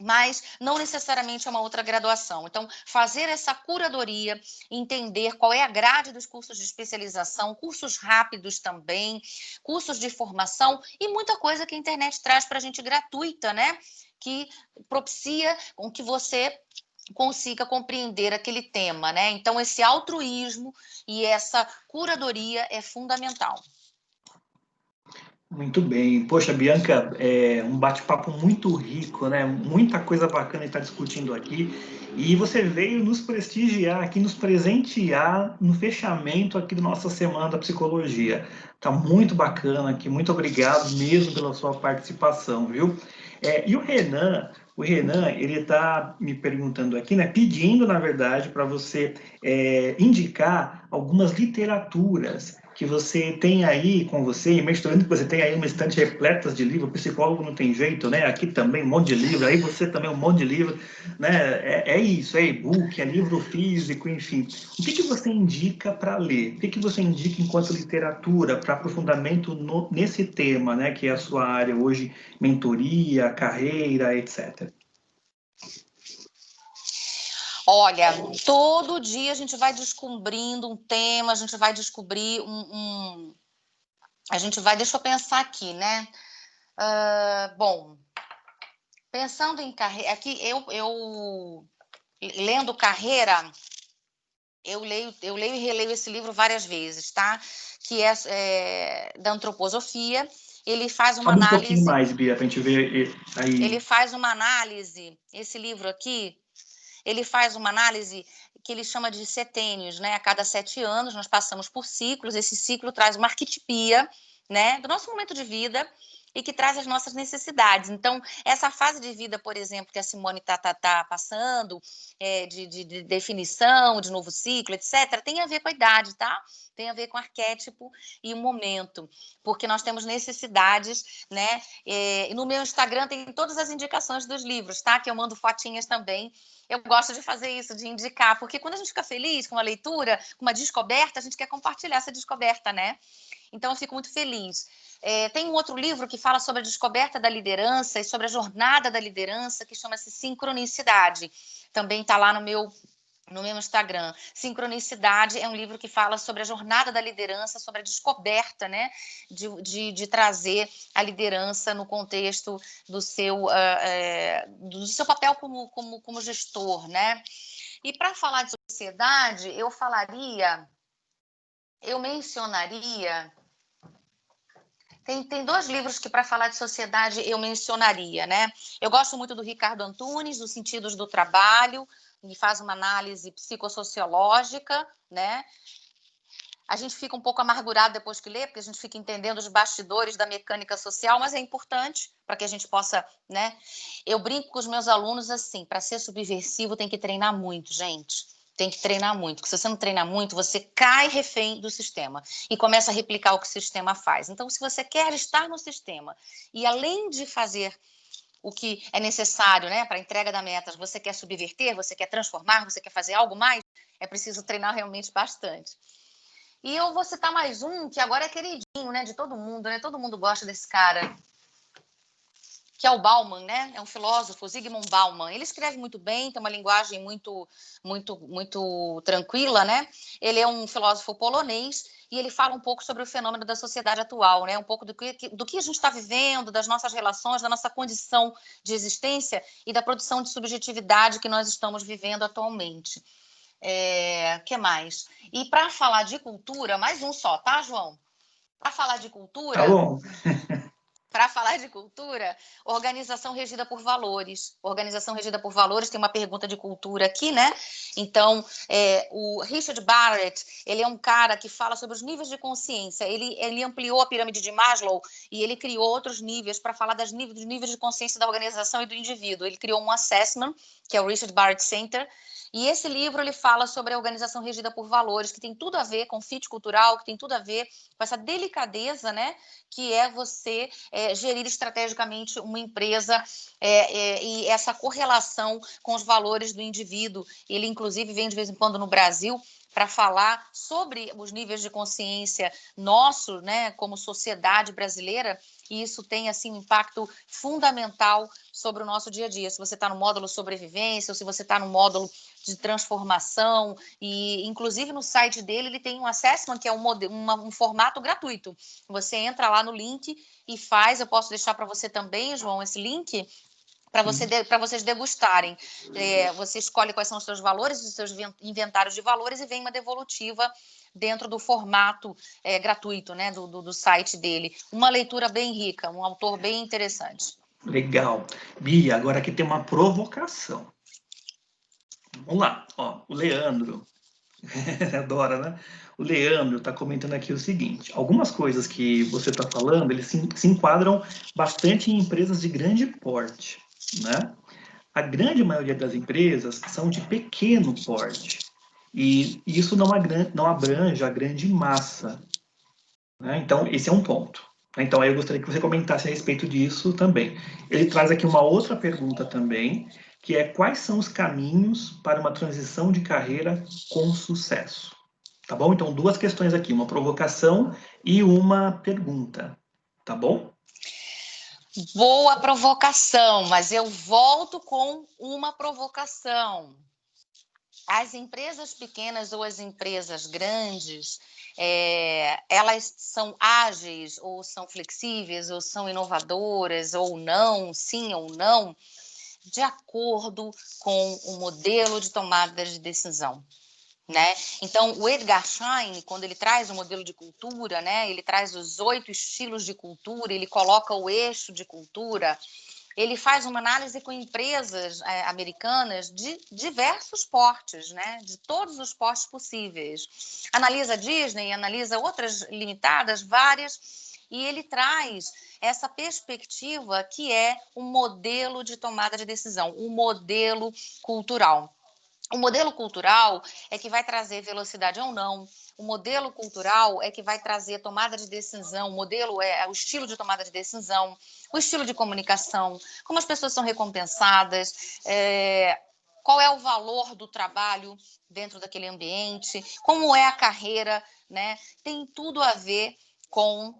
mas não necessariamente é uma outra graduação. Então, fazer essa curadoria, entender qual é a grade dos cursos de especialização, cursos rápidos também, cursos de formação e muita coisa que a internet traz para a gente gratuita, né? Que propicia com que você consiga compreender aquele tema, né? Então, esse altruísmo e essa curadoria é fundamental. Muito bem. Poxa, Bianca, é um bate-papo muito rico, né? Muita coisa bacana estar discutindo aqui. E você veio nos prestigiar aqui, nos presentear no fechamento aqui da nossa Semana da Psicologia. Tá muito bacana aqui. Muito obrigado mesmo pela sua participação, viu? E o Renan, ele está me perguntando aqui, né? Pedindo, na verdade, para você indicar algumas literaturas que você tem aí com você, imaginando que você tem aí uma estante repleta de livros, psicólogo não tem jeito, né? Aqui também um monte de livro, aí você também um monte de livro, né? É isso, é e-book, é livro físico, enfim. O que você indica para ler? O que você indica enquanto literatura para aprofundamento nesse tema, né? Que é a sua área hoje, mentoria, carreira, etc. Olha, todo dia a gente vai descobrindo um tema, a gente vai descobrir a gente vai, deixa eu pensar aqui, né? Bom, pensando em carreira, aqui eu lendo carreira, eu leio e releio esse livro várias vezes, tá? Que é da antroposofia. Ele faz uma Fala um pouquinho análise. mais, Bia, para a gente ver aí. Ele faz uma análise. Esse livro aqui, ele faz uma análise que ele chama de setênios, né? A cada 7 anos nós passamos por ciclos. Esse ciclo traz uma arquetipia, né, do nosso momento de vida e que traz as nossas necessidades. Então, essa fase de vida, por exemplo, que a Simone está passando, de definição, de novo ciclo, etc., tem a ver com a idade, tá? Tem a ver com o arquétipo e o momento, porque nós temos necessidades, né? E no meu Instagram tem todas as indicações dos livros, tá? Que eu mando fotinhas também. Eu gosto de fazer isso, de indicar, porque quando a gente fica feliz com uma leitura, com uma descoberta, a gente quer compartilhar essa descoberta, né? Então, eu fico muito feliz. Tem um outro livro que fala sobre a descoberta da liderança e sobre a jornada da liderança, que chama-se Sincronicidade. Também está lá no meu no meu Instagram. Sincronicidade é um livro que fala sobre a jornada da liderança, sobre a descoberta, né, de trazer a liderança no contexto do seu papel como gestor, né? E para falar de sociedade, eu mencionaria... Tem 2 livros que, para falar de sociedade, eu mencionaria, né? Eu gosto muito do Ricardo Antunes, Os Sentidos do Trabalho, que faz uma análise psicossociológica, né? A gente fica um pouco amargurado depois que lê, porque a gente fica entendendo os bastidores da mecânica social, mas é importante para que a gente possa, né? Eu brinco com os meus alunos assim, para ser subversivo tem que treinar muito, gente. Tem que treinar muito, porque se você não treinar muito, você cai refém do sistema e começa a replicar o que o sistema faz. Então, se você quer estar no sistema e, além de fazer o que é necessário, né, para a entrega da meta, você quer subverter, você quer transformar, você quer fazer algo mais, é preciso treinar realmente bastante. E eu vou citar mais um, que agora é queridinho, né, de todo mundo, né? Todo mundo gosta desse cara, que é o Bauman, né? É um filósofo, Zygmunt Bauman. Ele escreve muito bem, tem uma linguagem muito tranquila, né? Ele é um filósofo polonês e ele fala um pouco sobre o fenômeno da sociedade atual, né? Um pouco do que a gente está vivendo, das nossas relações, da nossa condição de existência e da produção de subjetividade que nós estamos vivendo atualmente. Que mais? E para falar de cultura, mais um só, tá, João? Para falar de cultura... Tá bom. Para falar de cultura, organização regida por valores. Organização regida por valores, tem uma pergunta de cultura aqui, né? Então, o Richard Barrett, ele é um cara que fala sobre os níveis de consciência. Ele ampliou a pirâmide de Maslow e ele criou outros níveis para falar dos níveis de consciência da organização e do indivíduo. Ele criou um assessment, que é o Richard Barrett Center, e esse livro ele fala sobre a organização regida por valores, que tem tudo a ver com fit cultural, que tem tudo a ver com essa delicadeza, né? Que é você gerir estrategicamente uma empresa e essa correlação com os valores do indivíduo. Ele, inclusive, vem de vez em quando no Brasil para falar sobre os níveis de consciência nosso, né, como sociedade brasileira, e isso tem assim um impacto fundamental sobre o nosso dia a dia. Se você está no módulo sobrevivência ou se você está no módulo de transformação, e inclusive no site dele ele tem um assessment que é um formato gratuito. Você entra lá no link e faz. Eu posso deixar para você também, João, esse link para vocês degustarem. Você escolhe quais são os seus valores, os seus inventários de valores e vem uma devolutiva dentro do formato gratuito, né, do site dele. Uma leitura bem rica, um autor bem interessante. Legal. Bia, agora aqui tem uma provocação. Vamos lá. Ó, o Leandro, adora, né? O Leandro está comentando aqui o seguinte: algumas coisas que você está falando, eles se enquadram bastante em empresas de grande porte, né? A grande maioria das empresas são de pequeno porte, e isso não abrange a grande massa, né? Então, esse é um ponto. Então, eu gostaria que você comentasse a respeito disso também. Ele traz aqui uma outra pergunta também, que é: quais são os caminhos para uma transição de carreira com sucesso? Tá bom? Então, 2 questões aqui, uma provocação e uma pergunta. Tá bom? Boa provocação, mas eu volto com uma provocação. As empresas pequenas ou as empresas grandes, elas são ágeis ou são flexíveis ou são inovadoras ou não, sim ou não, de acordo com o modelo de tomada de decisão, né? Então, o Edgar Schein, quando ele traz o modelo de cultura, né, ele traz os 8 estilos de cultura, ele coloca o eixo de cultura, ele faz uma análise com empresas americanas de diversos portes, né, de todos os portes possíveis. Analisa a Disney, analisa outras limitadas, várias, e ele traz essa perspectiva que é um modelo de tomada de decisão, um modelo cultural. O modelo cultural é que vai trazer velocidade ou não. O modelo cultural é que vai trazer tomada de decisão. O modelo é o estilo de tomada de decisão, o estilo de comunicação, como as pessoas são recompensadas, qual é o valor do trabalho dentro daquele ambiente, como é a carreira, né? Tem tudo a ver com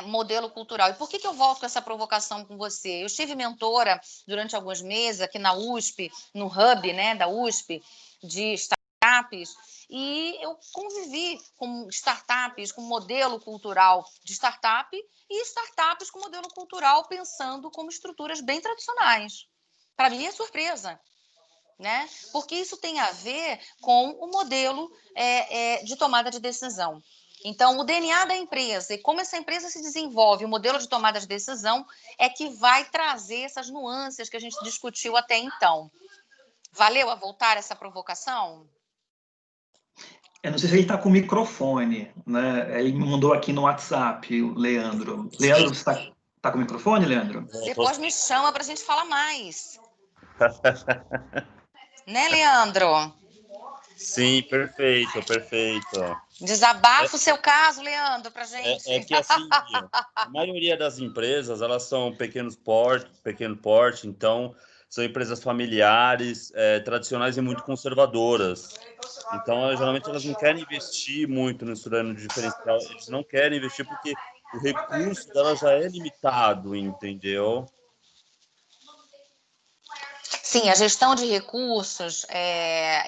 modelo cultural. E por que eu volto com essa provocação com você? Eu estive mentora durante alguns meses aqui na USP, no hub, né, da USP, de startups, e eu convivi com startups com modelo cultural de startup e startups com modelo cultural pensando como estruturas bem tradicionais. Para mim é surpresa, né? Porque isso tem a ver com o modelo de tomada de decisão. Então, o DNA da empresa e como essa empresa se desenvolve, o modelo de tomada de decisão é que vai trazer essas nuances que a gente discutiu até então. Valeu a voltar essa provocação? Eu não sei se ele está com o microfone, né? Ele me mandou aqui no WhatsApp, o Leandro. Leandro, você está com o microfone, Leandro? Depois me chama para a gente falar mais. Né, Leandro? Sim, perfeito, perfeito. Desabafa o seu caso, Leandro, para a gente. É que assim, a maioria das empresas, elas são pequeno porte, então são empresas familiares, tradicionais e muito conservadoras. Então, geralmente, elas não querem investir muito no estudando diferencial, eles não querem investir porque o recurso dela já é limitado, entendeu? Sim, a gestão de recursos,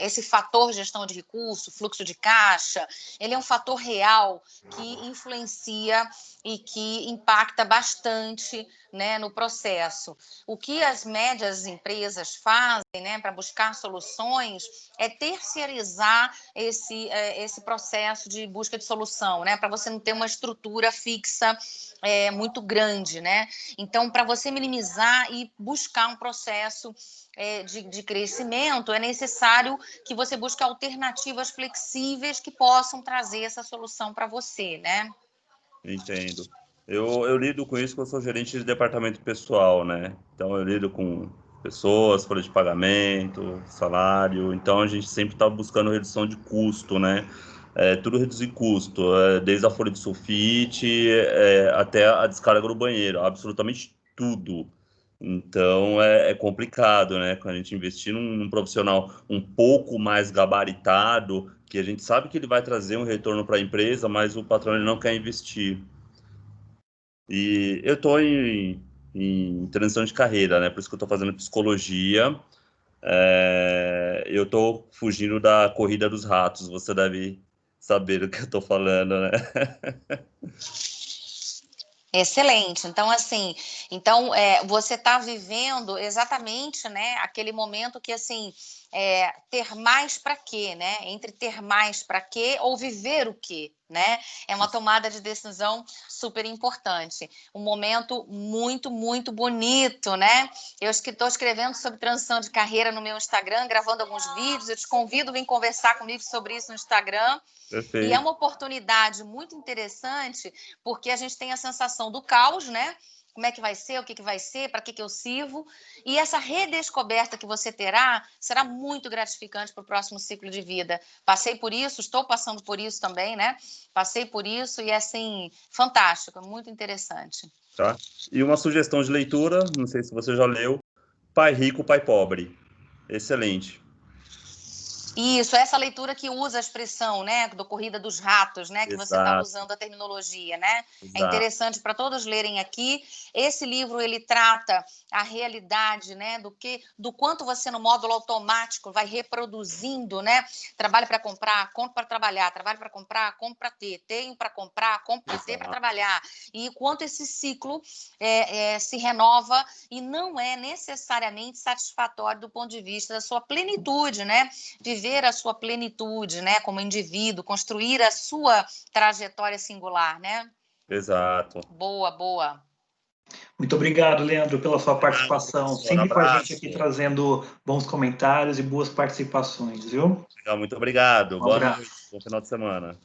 esse fator gestão de recursos, fluxo de caixa, ele é um fator real que influencia e que impacta bastante, né, no processo. O que as médias empresas fazem, né, para buscar soluções é terceirizar esse processo de busca de solução, né, para você não ter uma estrutura fixa muito grande, né? Então, para você minimizar e buscar um processo de crescimento, é necessário que você busque alternativas flexíveis que possam trazer essa solução para você, né? Entendo. Eu lido com isso, porque eu sou gerente de departamento pessoal, né? Então, eu lido com pessoas, folha de pagamento, salário. Então, a gente sempre está buscando redução de custo, né? Tudo reduzir custo, desde a folha de sulfite até a descarga do banheiro, absolutamente tudo. Então, é complicado, né? Quando a gente investir num profissional um pouco mais gabaritado, que a gente sabe que ele vai trazer um retorno para a empresa, mas o patrão ele não quer investir. E eu estou em transição de carreira, né? Por isso que eu estou fazendo psicologia. Eu estou fugindo da corrida dos ratos. Você deve saber do que eu estou falando, né? Excelente. Então, assim, você está vivendo exatamente, né, aquele momento que, assim, ter mais para quê, né? Entre ter mais para quê ou viver o quê, né? É uma tomada de decisão super importante. Um momento muito, muito bonito, né? Eu estou escrevendo sobre transição de carreira no meu Instagram, gravando alguns vídeos. Eu te convido a vir conversar comigo sobre isso no Instagram. Perfeito. E é uma oportunidade muito interessante, porque a gente tem a sensação do caos, né? Como é que vai ser, o que vai ser, para que eu sirvo. E essa redescoberta que você terá será muito gratificante para o próximo ciclo de vida. Passei por isso, estou passando por isso também, né? Passei por isso e é, assim, fantástico, é muito interessante. Tá? E uma sugestão de leitura, não sei se você já leu, Pai Rico, Pai Pobre. Excelente. Isso, essa leitura que usa a expressão, né, do Corrida dos Ratos, né, que Exato. você está usando a terminologia, né? Exato. É interessante para todos lerem aqui. Esse livro ele trata a realidade, né, do quanto você no módulo automático vai reproduzindo, né? Trabalho para comprar, compro para trabalhar, trabalho para comprar, compro para ter, tenho para comprar, compro para ter, para trabalhar. E quanto esse ciclo se renova e não é necessariamente satisfatório do ponto de vista da sua plenitude, né? Viver a sua plenitude, né, como indivíduo, construir a sua trajetória singular, né? Exato. Boa, boa. Muito obrigado, Leandro, pela sua participação. Sempre com a gente aqui trazendo bons comentários e boas participações, viu? Muito obrigado. Boa noite, bom final de semana.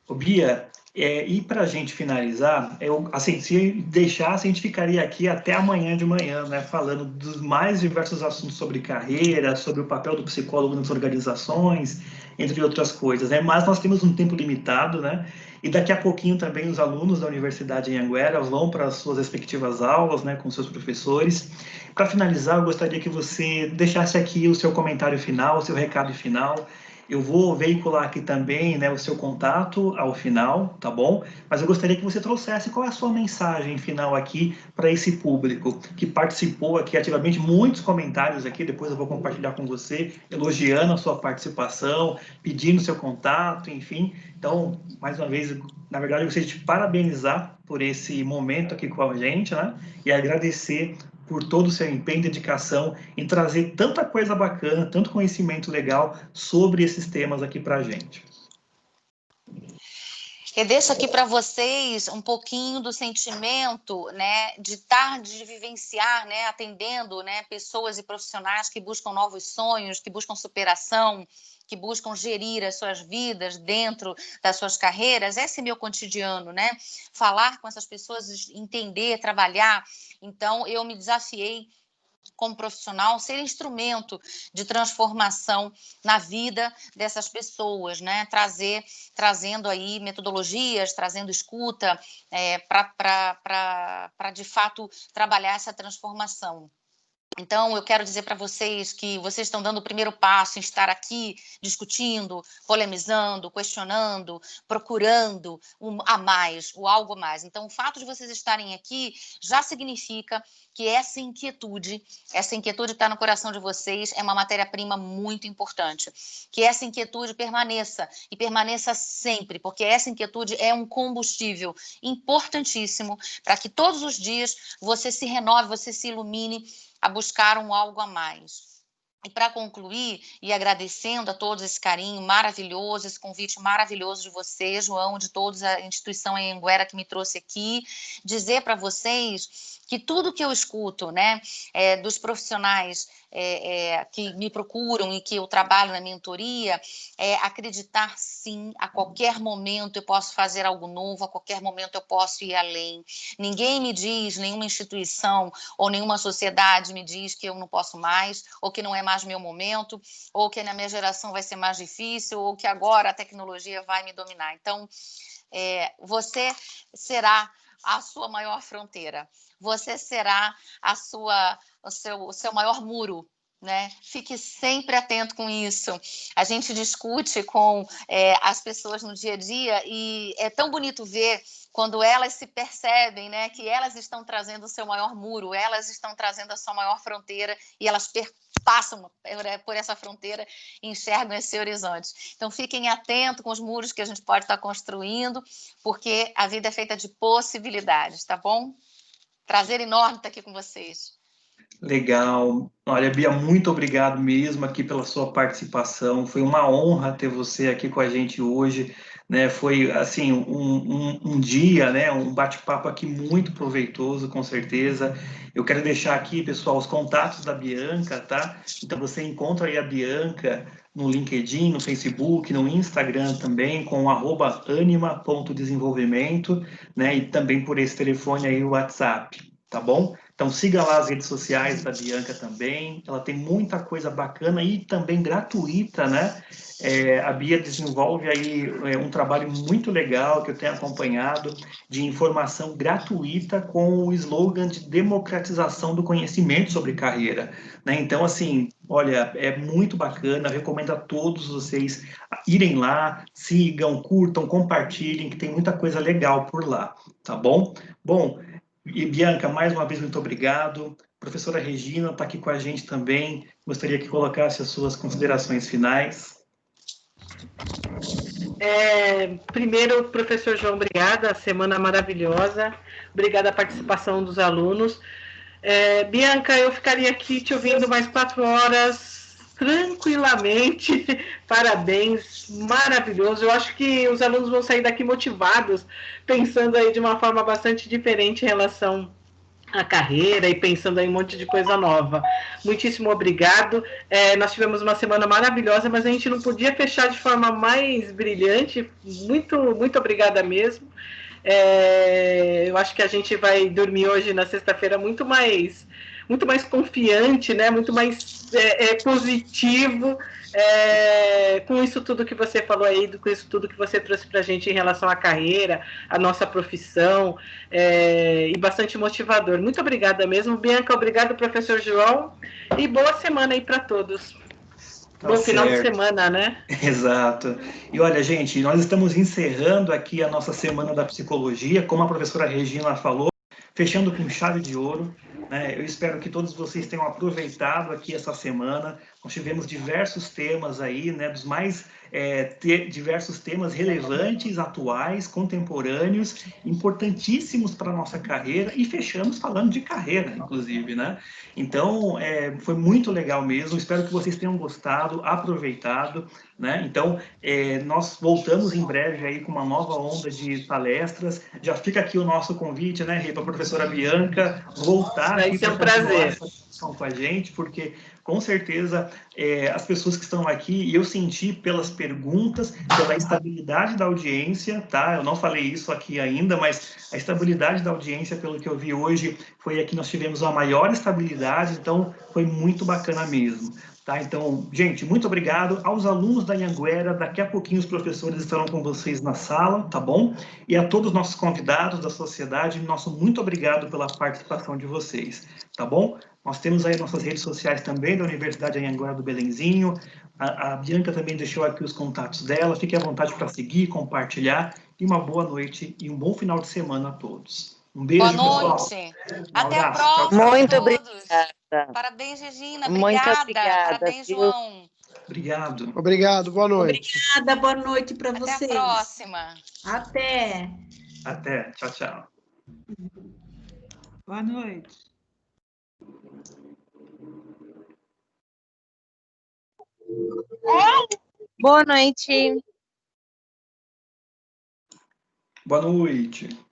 Ô, Bia, e para a gente finalizar, assim, se deixasse, a gente ficaria aqui até amanhã de manhã, né, falando dos mais diversos assuntos sobre carreira, sobre o papel do psicólogo nas organizações, entre outras coisas, né? Mas nós temos um tempo limitado, né? E daqui a pouquinho também os alunos da Universidade de Anhanguera vão para as suas respectivas aulas, né, com seus professores. Para finalizar, eu gostaria que você deixasse aqui o seu comentário final, o seu recado final, Eu vou veicular aqui também, né, o seu contato ao final, tá bom? Mas eu gostaria que você trouxesse qual é a sua mensagem final aqui para esse público que participou aqui ativamente, muitos comentários aqui, depois eu vou compartilhar com você, elogiando a sua participação, pedindo seu contato, enfim. Então, mais uma vez, na verdade, eu gostaria de te parabenizar por esse momento aqui com a gente, né? E agradecer por todo o seu empenho e dedicação em trazer tanta coisa bacana, tanto conhecimento legal sobre esses temas aqui para a gente. Eu deixo aqui para vocês um pouquinho do sentimento, né, de vivenciar, né, atendendo, né, pessoas e profissionais que buscam novos sonhos, que buscam superação, que buscam gerir as suas vidas dentro das suas carreiras. Esse é meu cotidiano, né? Falar com essas pessoas, entender, trabalhar. Então, eu me desafiei como profissional, ser instrumento de transformação na vida dessas pessoas, né? Trazendo aí metodologias, trazendo escuta para de fato trabalhar essa transformação. Então, eu quero dizer para vocês que vocês estão dando o primeiro passo em estar aqui discutindo, polemizando, questionando, procurando a mais, o algo a mais. Então, o fato de vocês estarem aqui já significa que essa inquietude está no coração de vocês, é uma matéria-prima muito importante. Que essa inquietude permaneça, e permaneça sempre, porque essa inquietude é um combustível importantíssimo para que todos os dias você se renove, você se ilumine a buscar um algo a mais. E para concluir, e agradecendo a todos esse carinho maravilhoso, esse convite maravilhoso de você, João, de todos, a instituição Anhanguera que me trouxe aqui, dizer para vocês que tudo que eu escuto, né, dos profissionais que me procuram e que eu trabalho na mentoria, acreditar sim, a qualquer momento eu posso fazer algo novo, a qualquer momento eu posso ir além. Ninguém me diz, nenhuma instituição ou nenhuma sociedade me diz que eu não posso mais, ou que não é mais meu momento, ou que na minha geração vai ser mais difícil, ou que agora a tecnologia vai me dominar. Então, você será a sua maior fronteira. Você será o seu maior muro, né? Fique sempre atento com isso. A gente discute com as pessoas no dia a dia e é tão bonito ver quando elas se percebem, né, que elas estão trazendo o seu maior muro, elas estão trazendo a sua maior fronteira e elas passam por essa fronteira e enxergam esse horizonte. Então, fiquem atentos com os muros que a gente pode estar construindo, porque a vida é feita de possibilidades, tá bom? Prazer enorme estar aqui com vocês. Legal. Olha, Bia, muito obrigado mesmo aqui pela sua participação. Foi uma honra ter você aqui com a gente hoje, né? Foi, assim, um dia, né? Um bate-papo aqui muito proveitoso, com certeza. Eu quero deixar aqui, pessoal, os contatos da Bianca, tá? Então, você encontra aí a Bianca no LinkedIn, no Facebook, no Instagram também, com @anima.desenvolvimento, né? E também por esse telefone aí, o WhatsApp, tá bom? Então, siga lá as redes sociais da Bianca também. Ela tem muita coisa bacana e também gratuita, né? A Bia desenvolve aí um trabalho muito legal que eu tenho acompanhado de informação gratuita com o slogan de democratização do conhecimento sobre carreira, né? Então, assim, olha, é muito bacana. Eu recomendo a todos vocês irem lá, sigam, curtam, compartilhem, que tem muita coisa legal por lá, tá bom? Bom, e Bianca, mais uma vez, muito obrigado. Professora Regina está aqui com a gente também. Gostaria que colocasse as suas considerações finais. Primeiro, professor João, obrigada. Semana maravilhosa. Obrigada a participação dos alunos. Bianca, eu ficaria aqui te ouvindo mais 4 horas tranquilamente. Parabéns, maravilhoso. Eu acho que os alunos vão sair daqui motivados, pensando aí de uma forma bastante diferente em relação à carreira e pensando aí um monte de coisa nova. Muitíssimo obrigado. Nós tivemos uma semana maravilhosa, mas a gente não podia fechar de forma mais brilhante. Muito, muito obrigada mesmo. Eu acho que a gente vai dormir hoje, na sexta-feira, muito mais confiante, né? Muito mais positivo, com isso tudo que você falou aí, com isso tudo que você trouxe para a gente em relação à carreira, à nossa profissão, e bastante motivador. Muito obrigada mesmo, Bianca. Obrigado, professor João, e boa semana aí para todos. Tá Bom final de certo. semana, né? Exato. E olha, gente, nós estamos encerrando aqui a nossa Semana da Psicologia, como a professora Regina falou, fechando com chave de ouro, né? Eu espero que todos vocês tenham aproveitado aqui essa semana. Nós tivemos diversos temas aí, né, dos mais diversos temas relevantes, atuais, contemporâneos, importantíssimos para a nossa carreira, e fechamos falando de carreira, inclusive, né? Então, foi muito legal mesmo. Espero que vocês tenham gostado, aproveitado, né? Então, nós voltamos em breve aí com uma nova onda de palestras. Já fica aqui o nosso convite, né, Rê, para a professora Bianca voltar Vai aqui ser para um continuar prazer. essa discussão com a gente, porque com certeza as pessoas que estão aqui, e eu senti pelas perguntas, pela estabilidade da audiência, tá? Eu não falei isso aqui ainda, mas a estabilidade da audiência, pelo que eu vi hoje, foi aqui nós tivemos a maior estabilidade, então foi muito bacana mesmo. Tá, então, gente, muito obrigado aos alunos da Anhanguera. Daqui a pouquinho os professores estarão com vocês na sala, tá bom? E a todos os nossos convidados da sociedade, nosso muito obrigado pela participação de vocês, tá bom? Nós temos aí nossas redes sociais também da Universidade Anhanguera do Belenzinho. A Bianca também deixou aqui os contatos dela. Fique à vontade para seguir, compartilhar. E uma boa noite e um bom final de semana a todos. Um beijo, Boa pessoal. noite. Um Até a abraço. Tchau, próxima tchau. Muito a todos. obrigada. Parabéns, Regina. Muito Obrigada. obrigada, Parabéns, viu? João. Obrigado. Obrigado, boa noite. Obrigada, boa noite para Até vocês. a próxima. Até. Até. Tchau, tchau. Boa noite. Boa noite. Boa noite.